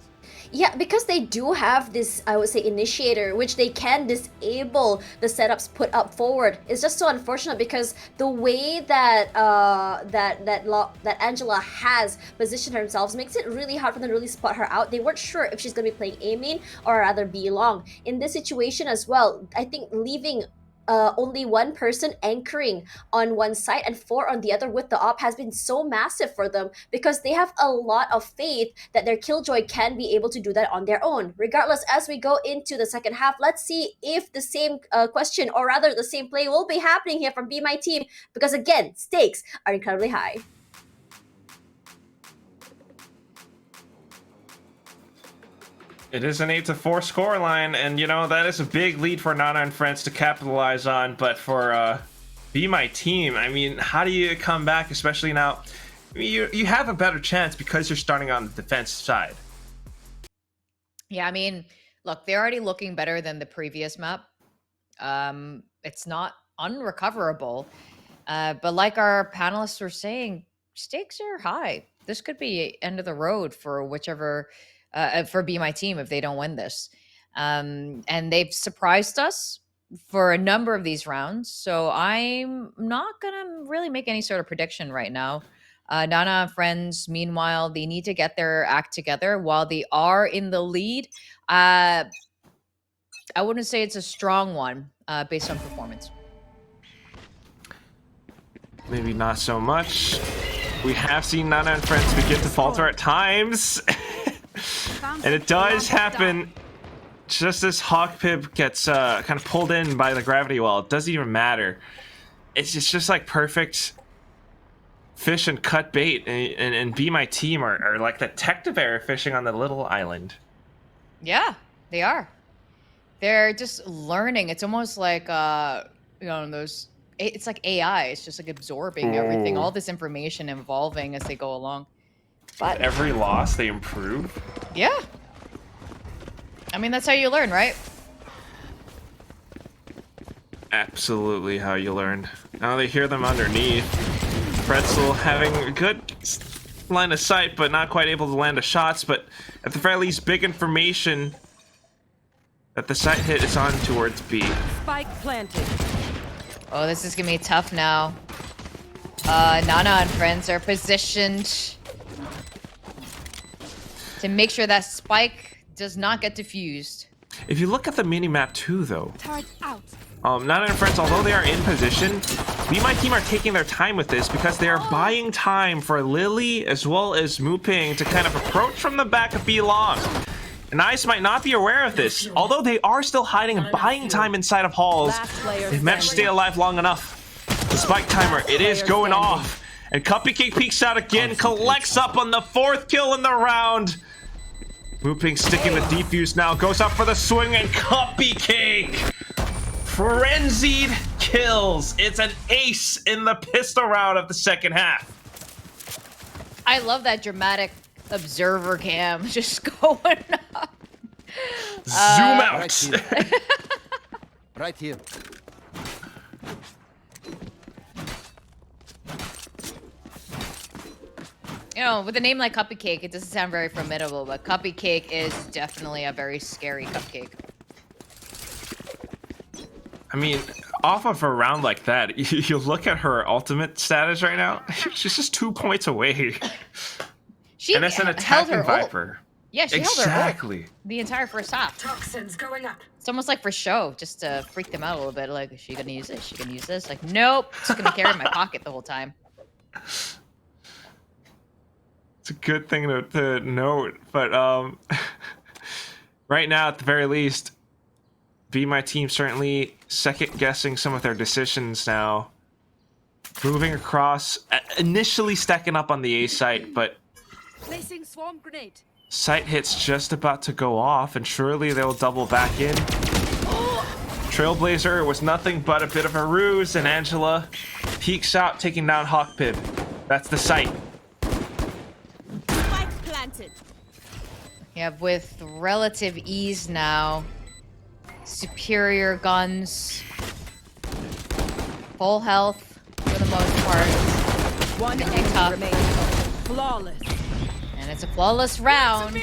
Yeah, because they do have this, I would say, initiator, which they can disable the setups put up forward. It's just so unfortunate because the way that that Angela has positioned herself makes it really hard for them to really spot her out. They weren't sure if she's going to be playing A main or rather B long. In this situation as well, I think leaving only one person anchoring on one side and four on the other with the op has been so massive for them because they have a lot of faith that their Killjoy can be able to do that on their own. Regardless, as we go into the second half, let's see if the same question, or rather the same play, will be happening here from Be My Team because, again, stakes are incredibly high. It is an 8-4 scoreline, and you know that is a big lead for Nana and friends to capitalize on. But for Be My Team, I mean, how do you come back, especially now? I mean, you have a better chance because you're starting on the defense side. Yeah, I mean, look, they're already looking better than the previous map. It's not unrecoverable, but like our panelists were saying, stakes are high. This could be end of the road for whichever. For Be My Team if they don't win this. And they've surprised us for a number of these rounds. So I'm not going to really make any sort of prediction right now. Nana and friends, meanwhile, they need to get their act together while they are in the lead. I wouldn't say it's a strong one based on performance. Maybe not so much. We have seen Nana and friends begin to falter at times. And it does happen just as Hawkpip gets kind of pulled in by the gravity wall. It doesn't even matter. It's just like perfect fish and cut bait. And Be My Team are like the Tectabear fishing on the little island. Yeah, they are. They're just learning. It's almost like, it's like AI. It's just like absorbing everything, all this information evolving as they go along. But every loss, they improve. Yeah. I mean, that's how you learn, right? Absolutely how you learn. Now they hear them underneath. Pretzel having a good line of sight, but not quite able to land the shots. But at the very least, big information that the sight hit is on towards B. Spike planted. Oh, this is gonna be tough now. Nana and friends are positioned to make sure that spike does not get diffused. If you look at the mini-map too, though, Turret out. Nana and friends, although they are in position, Be My Team are taking their time with this because they are buying time for Lily as well as Muping to kind of approach from the back of B long. And Ice might not be aware of this, although they are still hiding and buying time inside of halls. They've managed to stay alive long enough. The spike timer, it is going off. And Cupcake peeks out again, collects up on the 4th kill in the round. Muping sticking the defuse now, goes up for the swing, and Cupcake! Frenzied kills. It's an ace in the pistol round of the second half. I love that dramatic observer cam just going up. Zoom out. Right here. Right here. You know, with a name like Cupcake, it doesn't sound very formidable, but Cupcake is definitely a very scary cupcake. I mean, off of a round like that, you look at her ultimate status right now. She's just 2 points away. She And it's an held attacking her ult. Viper. Yeah, she held her ult Exactly. the entire first half. Toxins going up. It's almost like for show, just to freak them out a little bit. Like, is she gonna use this? Is she gonna use this? Like, nope. Just gonna carry it in my pocket the whole time. It's a good thing to note, but right now, at the very least, Be My Team certainly second-guessing some of their decisions now. Moving across, initially stacking up on the A site, but Placing swarm grenade. site hit's just about to go off, and surely they'll double back in. Trailblazer was nothing but a bit of a ruse, and Angela peeks out, taking down Hawkpib. That's the site. Spike planted. Yeah, with relative ease now. Superior guns. Full health for the most part. One Gonna be enemy tough. remaining. Flawless. And it's a flawless round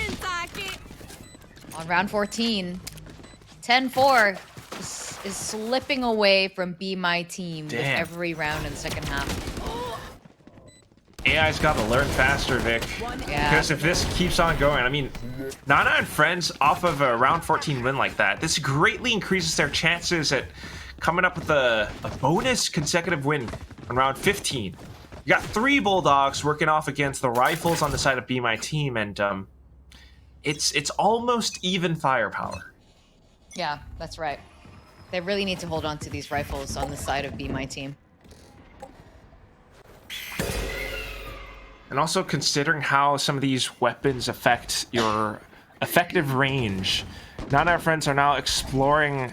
on round 14. 10-4 is slipping away from Be My Team with Damn. every round in the second half. AI's got to learn faster, Vic. Yeah. Because if this keeps on going, I mean, Nana and Friends off of a round 14 win like that, this greatly increases their chances at coming up with a bonus consecutive win on round 15. You got 3 Bulldogs working off against the Rifles on the side of Be My Team, and it's almost even firepower. Yeah, that's right. They really need to hold on to these Rifles on the side of Be My Team. And also considering how some of these weapons affect your effective range, Nana and Friends are now exploring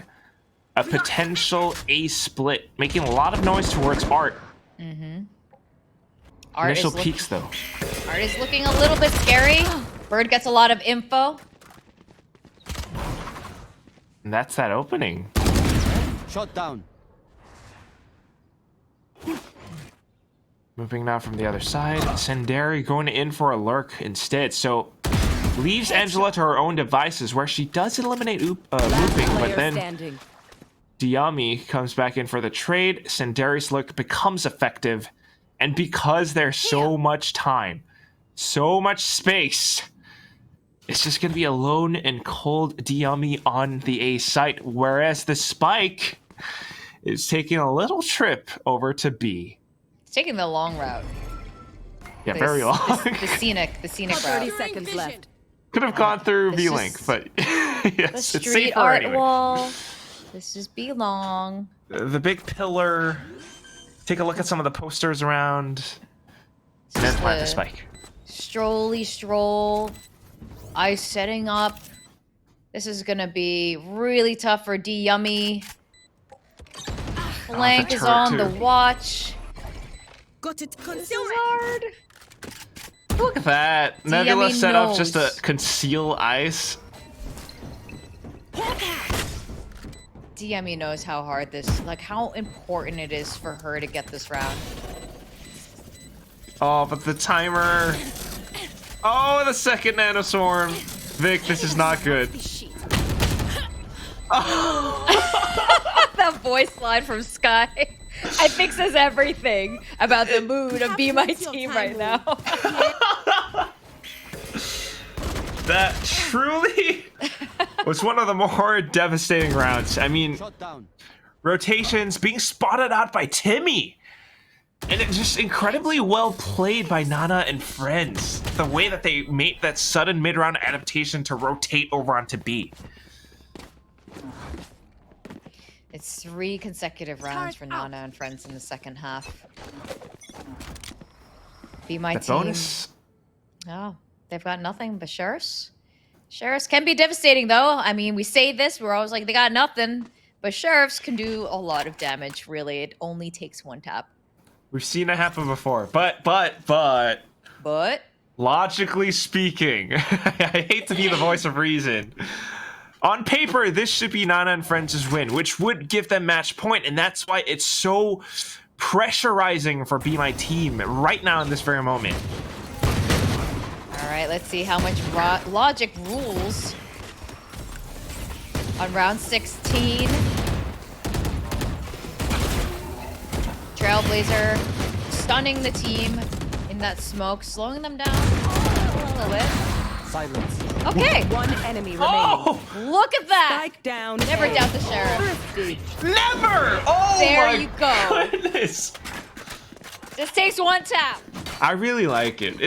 a potential A split, making a lot of noise towards Art. Art Initial is peaks, though. Art is looking a little bit scary. Bird gets a lot of info. And that's that opening. Shot down. Moving now from the other side, Senderi going in for a lurk instead, so leaves Angela to her own devices, where she does eliminate looping, but Player then standing. Diami comes back in for the trade. Senderi's lurk becomes effective, and because there's so much time, so much space, it's just going to be a lone and cold Diami on the A site, whereas the Spike is taking a little trip over to B. It's taking the long route. Yeah, very long. The scenic 30 route. seconds left. Could have gone through This V-Link, is- but The yes, it's street safer art anyway. wall. This is belong. The big pillar. Take a look at some of the posters around. And then Just plant the a spike. Strolly stroll. Ice setting up. This is gonna be really tough for D Yummy. Flank is turret on the too. watch. Got it. This is hard. Look at that. Nebula Yummy set up just to knows. conceal ice. D Yummy knows how hard this, like how important it is for her to get this round. Oh, but the timer. Oh, the second nanoswarm. Vic, this is not good. That voice line from Sky, I think says everything about the mood of Be My Team right now. That truly was one of the more devastating rounds. I mean, Shot down. rotations being spotted out by Timmy. And it's just incredibly well played by Nana and Friends. The way that they made that sudden mid-round adaptation to rotate over onto B. It's 3 consecutive rounds for Nana and Friends in the second half. Be My The Team. bonus. Oh, they've got nothing but Sheriffs. Sheriffs can be devastating, though. I mean, we say this, we're always like, they got nothing. But Sheriffs can do a lot of damage, really. It only takes 1 tap. We've seen it happen before. But, But logically speaking, I hate to be the voice of reason. On paper, this should be Nana and Friends' win, which would give them match point, and that's why it's so pressurizing for Be My Team right now in this very moment. all right, let's see how much logic rules on round 16. Trailblazer stunning the team in that smoke, slowing them down a little bit. Silence. Okay, One enemy remaining. Oh, look at that. Spike down. Never A. doubt the sheriff. Thrifty. never! Oh There my you go. goodness! Just takes one tap. I really like it.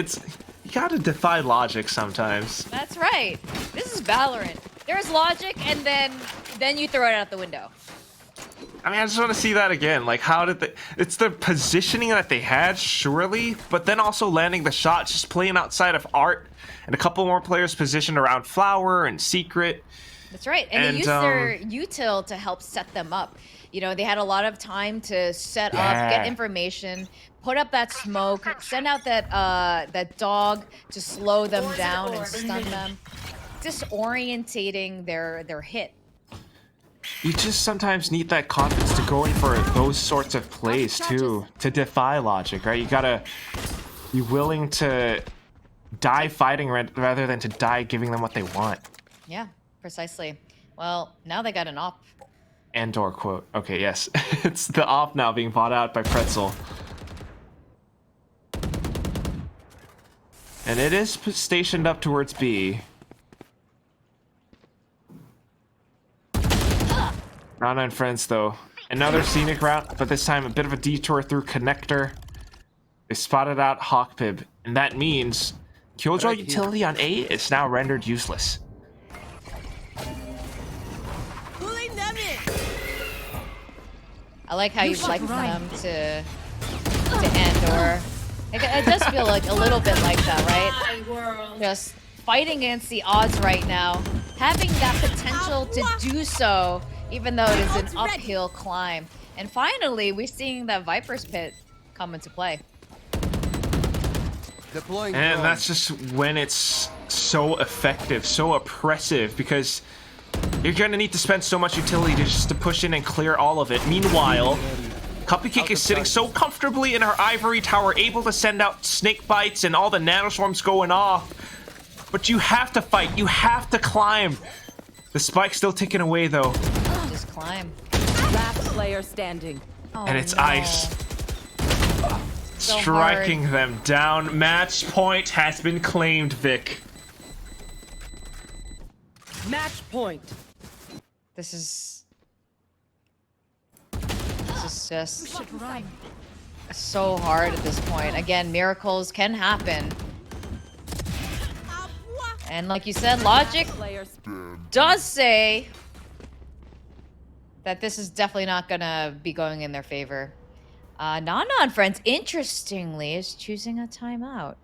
You gotta defy logic sometimes. That's right. This is Valorant. There's logic, and then you throw it out the window. I mean, I just want to see that again. Like, how did they? It's the positioning that they had, surely, but then also landing the shots, just playing outside of art, and a couple more players positioned around Flower and Secret. That's right. And they used their util to help set them up. You know, they had a lot of time to set up, get information, put up that smoke, send out that dog to slow them down and stun them, disorientating their hit. You just sometimes need that confidence to go in for those sorts of plays too, to defy logic, right? You gotta be willing to die fighting rather than to die giving them what they want. Yeah, precisely. Well, now they got an op. And/or quote. Okay, yes. It's the op now being bought out by Pretzel. And it is stationed up towards B. Rana and friends, though. Another scenic route, but this time a bit of a detour through Connector. They spotted out Hawkpib, and that means Killjoy utility on A is now rendered useless. I like how you'd like them to end, or it does feel like a little bit like that, right? My world. Just fighting against the odds right now, having that potential to do so, even though it is an uphill climb. And finally, we're seeing that Viper's Pit come into play. Deploying And drone. that's just when it's so effective, so oppressive, because you're gonna need to spend so much utility just to push in and clear all of it. Meanwhile, Cupcake is sitting so comfortably in her ivory tower, able to send out snake bites and all the nanoswarms going off. But you have to fight, you have to climb. The spike's still ticking away though. Just climb. Last player standing. Oh, And it's no. ice. So Striking hard. them down. Match point has been claimed, Vic. Match point. This is just so hard at this point. Again, miracles can happen. And like you said, logic Players. does say that this is definitely not gonna be going in their favor. Nana and friends, interestingly, is choosing a timeout.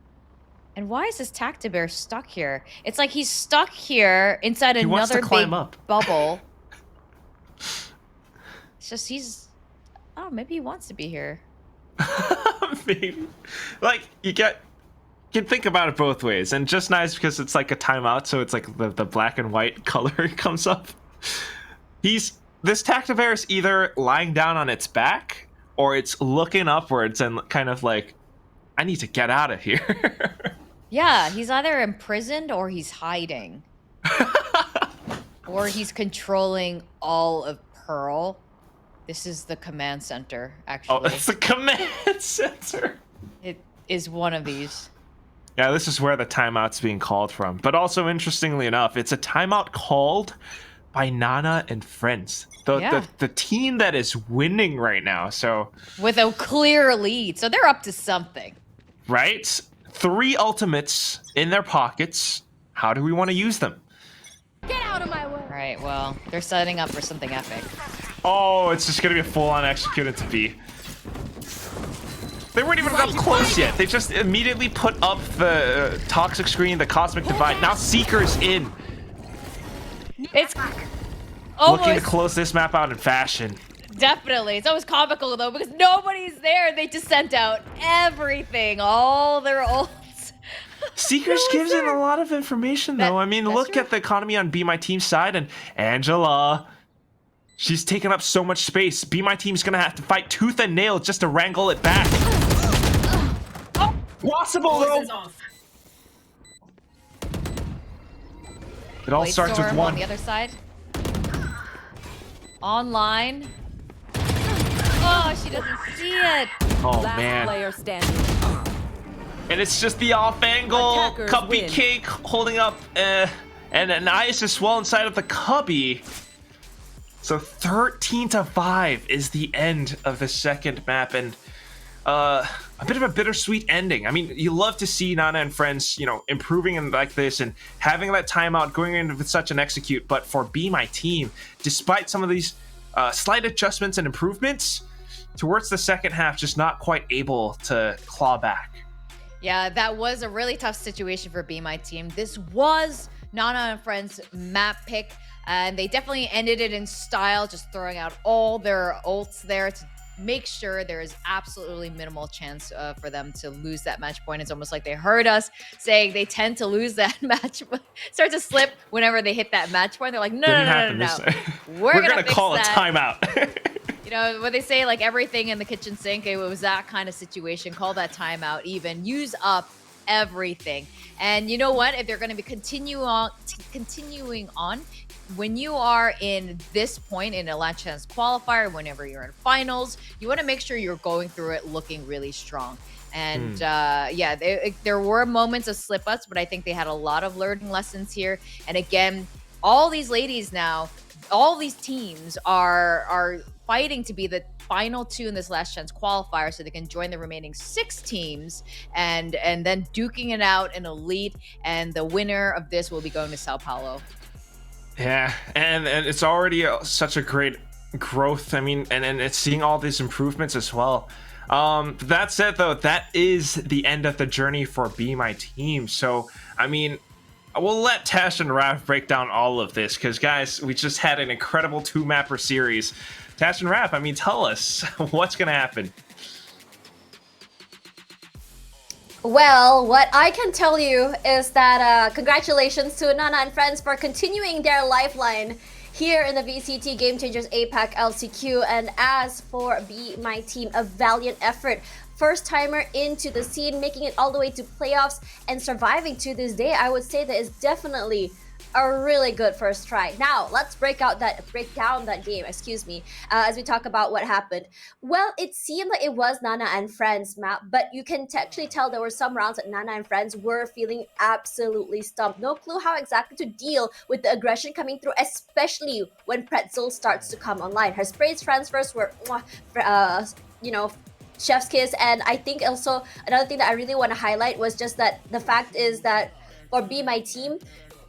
And why is this Tactibear stuck here? It's like he's stuck here inside He wants to another climb big up. bubble. It's just oh, maybe he wants to be here. Maybe. Like, you can think about it both ways, and just nice because it's like a timeout, so it's like the black and white color comes up. This Tactibear is either lying down on its back, or it's looking upwards and kind of like, I need to get out of here. Yeah, he's either imprisoned or he's hiding. Or he's controlling all of Pearl. This is the command center, actually. Oh, it's the command center. It is one of these. Yeah, this is where the timeout's being called from. But also, interestingly enough, it's a timeout called by Nana and friends. The team that is winning right now, so... With a clear lead, so they're up to something. Right? 3 ultimates in their pockets. How do we want to use them? Right, well, they're setting up for something epic. Oh, it's just going to be a full-on execute into B. They weren't even up close yet. They just immediately put up the toxic screen, the cosmic divide. Now Seeker's in. It's Looking to almost close this map out in fashion. definitely. It's always comical though because nobody's there. They just sent out everything, all their ults. Seekers gives in a lot of information, though. I mean, that's look true. at the economy on Be My Team's side, and Angela. She's taken up so much space. Be My Team's gonna have to fight tooth and nail just to wrangle it back. Possible, though. Voices off. It all Blade starts with Storm one. on the other side. Online. Oh, she doesn't see it. Oh, Last man. player standing. And it's just the off angle. Attackers Cubby win. Cake holding up and an ice as well inside of the Cubby. So 13-5 is the end of the second map, and a bit of a bittersweet ending. I mean, you love to see Nana and friends, you know, improving in like this and having that timeout, going in with such an execute. But for Be My Team, despite some of these slight adjustments and improvements, towards the second half, just not quite able to claw back. Yeah, that was a really tough situation for Be My Team. This was Nana and Friends map pick, and they definitely ended it in style, just throwing out all their ults there to make sure there is absolutely minimal chance for them to lose that match point. It's almost like they heard us saying they tend to lose that match, start to slip whenever they hit that match point. They're like, no, Didn't no, no, happen no, this no. time. We're gonna gonna fix call that. a timeout. You know, when they say like everything in the kitchen sink, it was that kind of situation. Call that timeout even. Use up everything. And you know what? If they're going to be continuing on, when you are in this point in a last chance qualifier, whenever you're in finals, you want to make sure you're going through it looking really strong. And yeah, there were moments of slip ups, but I think they had a lot of learning lessons here. And again, all these ladies now, all these teams are fighting to be the final two in this last chance qualifier so they can join the remaining 6 teams and then duking it out in elite, and the winner of this will be going to Sao Paulo. Yeah, and it's already such a great growth. I mean, and it's seeing all these improvements as well. That said, though, that is the end of the journey for Be My Team. So, I mean, we'll let Tash and Raph break down all of this because, guys, we just had an incredible 2-mapper series. Tash and Raph, I mean, tell us what's going to happen. Well, what I can tell you is that congratulations to Nana and friends for continuing their lifeline here in the VCT Game Changers APAC LCQ. And as for Be My Team, a valiant effort. First timer into the scene, making it all the way to playoffs and surviving to this day. I would say that is definitely a really good first try. Now let's break down that game, as we talk about what happened. Well, it seemed like it was Nana and Friends map, but you can actually tell there were some rounds that Nana and Friends were feeling absolutely stumped. No clue how exactly to deal with the aggression coming through, especially when Pretzel starts to come online. Her sprays transfers were chef's kiss. And I think also another thing that I really want to highlight was just that the fact is that for Be My Team,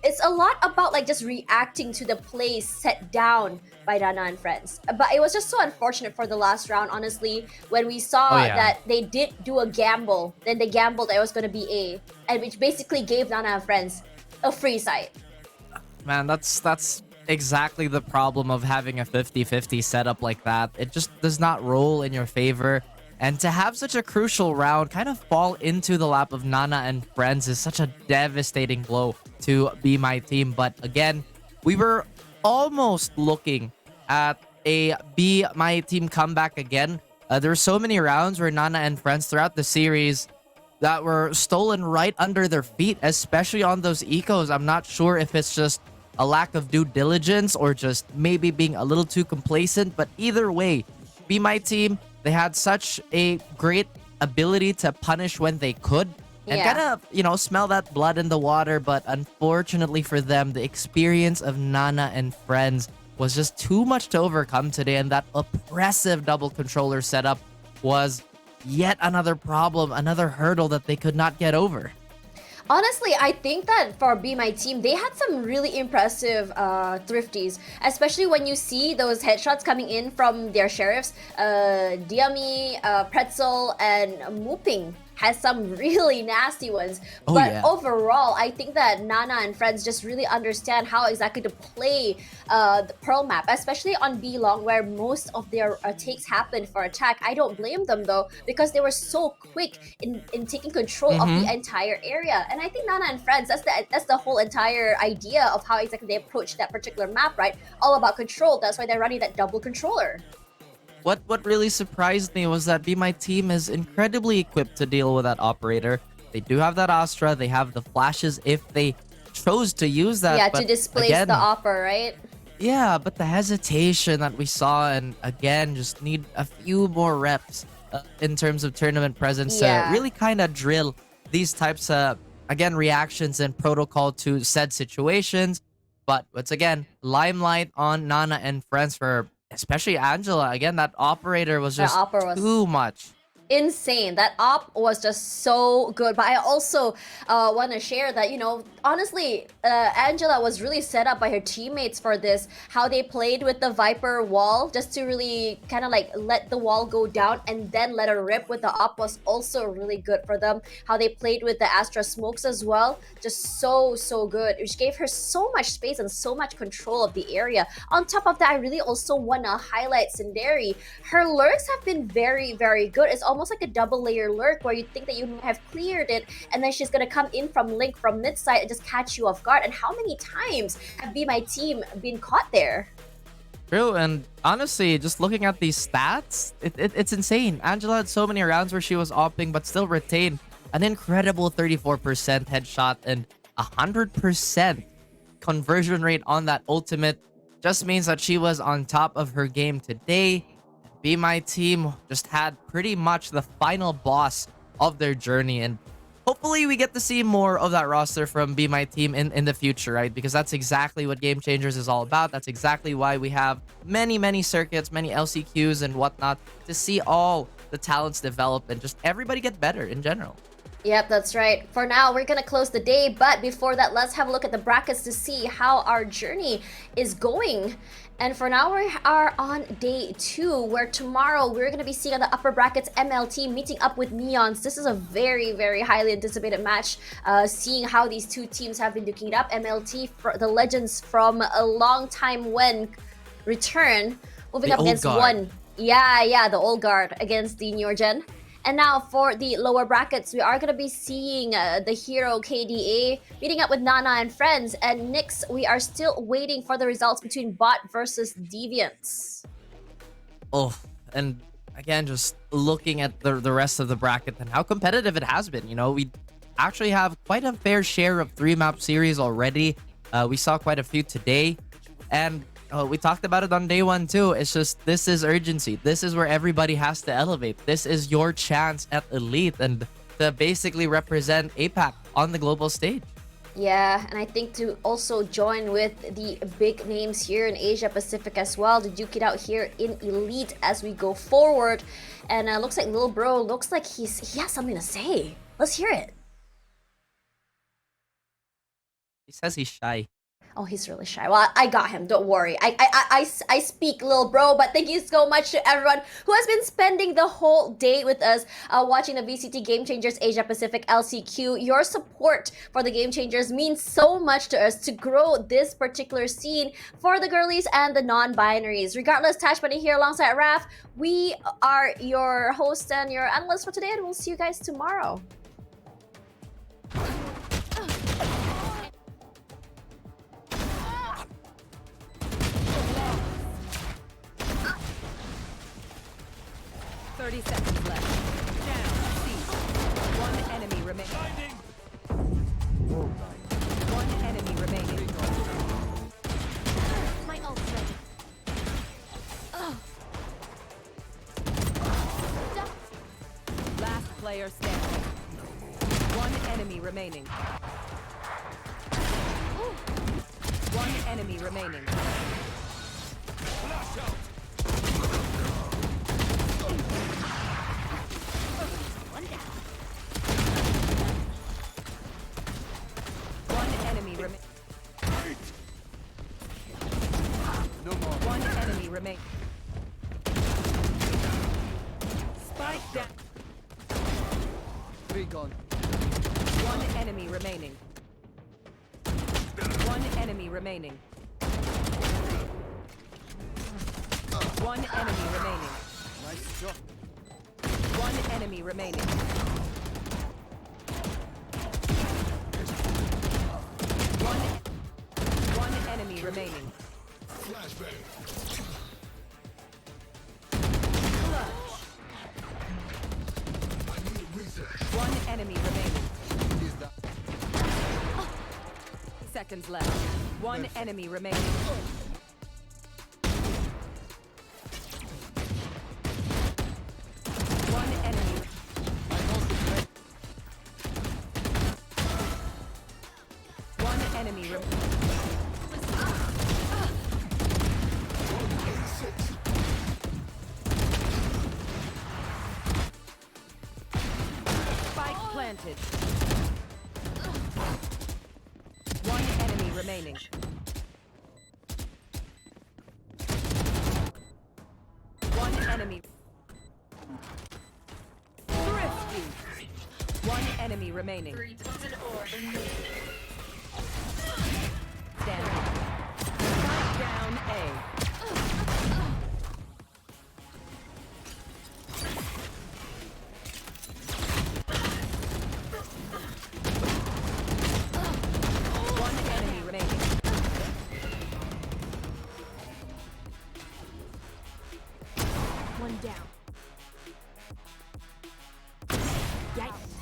it's a lot about like just reacting to the plays set down by Nana and friends. But it was just so unfortunate for the last round, honestly, when we saw that they did do a gamble. Then they gambled that it was going to be A, and which basically gave Nana and friends a free site. Man, that's exactly the problem of having a 50-50 setup like that. It just does not roll in your favor. And to have such a crucial round kind of fall into the lap of Nana and friends is such a devastating blow to Be My Team. But again, we were almost looking at a Be My Team comeback again. There were so many rounds where Nana and friends throughout the series that were stolen right under their feet, especially on those ecos. I'm not sure if it's just a lack of due diligence or just maybe being a little too complacent, but either way, Be My Team, they had such a great ability to punish when they could and kind of, smell that blood in the water. But unfortunately for them, the experience of Nana and friends was just too much to overcome today. And that oppressive double controller setup was yet another problem, another hurdle that they could not get over. Honestly, I think that for Be My Team, they had some really impressive thrifties, especially when you see those headshots coming in from their sheriffs. Diami, Pretzel, and Mooping has some really nasty ones. Overall, I think that Nana and friends just really understand how exactly to play the Pearl map, especially on B Long, where most of their takes happened for attack. I don't blame them though, because they were so quick in taking control of the entire area. And I think Nana and friends, that's the whole entire idea of how exactly they approach that particular map, right? All about control. That's why they're running that double controller. What really surprised me was that Be My Team is incredibly equipped to deal with that operator. They do have that Astra. They have the flashes if they chose to use that. Yeah, but to displace again, the Opera, right? Yeah, but the hesitation that we saw, and again, just need a few more reps in terms of tournament presence Yeah. to really kind of drill these types of, again, reactions and protocol to said situations. But once again, limelight on Nana and friends for especially Angela. Again, that operator was The just opera was too much. insane. That op was just so good. But I also want to share that, you know, honestly, Angela was really set up by her teammates for this. How they played with the Viper wall just to really kind of like let the wall go down and then let her rip with the op was also really good for them. How they played with the Astra smokes as well, just so good, which gave her so much space and so much control of the area. On top of that, I really also want to highlight Sinderi. Her lurks have been very good. It's almost like a double layer lurk where you think that you have cleared it and then she's gonna come in from Link from mid side and just catch you off guard. And how many times have Be My Team been caught there? True, and honestly, just looking at these stats, it's insane. Angela had so many rounds where she was opping but still retained an incredible 34% headshot and 100% conversion rate on that ultimate. Just means that she was on top of her game today. Be My Team just had pretty much the final boss of their journey, and hopefully we get to see more of that roster from Be My Team in the future, right? Because that's exactly what Game Changers is all about. That's exactly why we have many circuits, many LCQs and whatnot, to see all the talents develop and just everybody get better in general. Yep, that's right. For now, we're gonna close the day, but before that, let's have a look at the brackets to see how our journey is going. And for now, we are on day 2, where tomorrow we're going to be seeing on the upper brackets MLT meeting up with Neons. This is a very highly anticipated match, seeing how these two teams have been duking it up. MLT, for the legends from a long time when return, moving The up old against guard. one. Yeah, the old guard against the newer gen. And now for the lower brackets, we are going to be seeing the hero KDA meeting up with Nana and friends. And Nyx, we are still waiting for the results between Bot versus Deviants. Oh, and again, just looking at the rest of the bracket and how competitive it has been. You know, we actually have quite a fair share of 3-map series already. We saw quite a few today. And we talked about it on day 1 too. It's just, this is urgency. This is where everybody has to elevate. This is your chance at elite and to basically represent APAC on the global stage. Yeah, and I think to also join with the big names here in Asia Pacific as well to duke it out here in Elite as we go forward. And looks like Lil Bro looks like he has something to say. Let's hear it. He says he's shy. Oh, he's really shy. Well, I got him. Don't worry. I speak, Lil Bro. But thank you so much to everyone who has been spending the whole day with us watching the VCT Game Changers Asia Pacific LCQ. Your support for the Game Changers means so much to us to grow this particular scene for the girlies and the non-binaries. Regardless, Tash Bunny here alongside Raf. We are your host and your analyst for today, and we'll see you guys tomorrow. 30 seconds left. Down. C. One enemy remaining. One enemy remaining. My ult's ready. Last player standing. One enemy remaining. One enemy remaining. One enemy remaining. No more. One enemy remaining. Spike down. 3 gone. One enemy remaining. One enemy remaining. One enemy remaining. Nice shot. One enemy remaining. One enemy remaining. One enemy remaining. He's down. Seconds left. One enemy remaining. One enemy remaining. Spike planted. One enemy remaining. One enemy. Thrifty. One enemy remaining. Three poison orb remaining. Standing. Strike down A. One enemy remaining. One down. Yikes.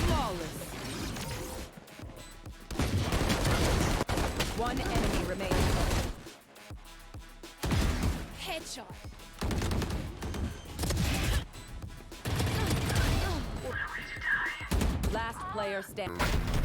Flawless. One enemy remaining. Headshot. Last player standing.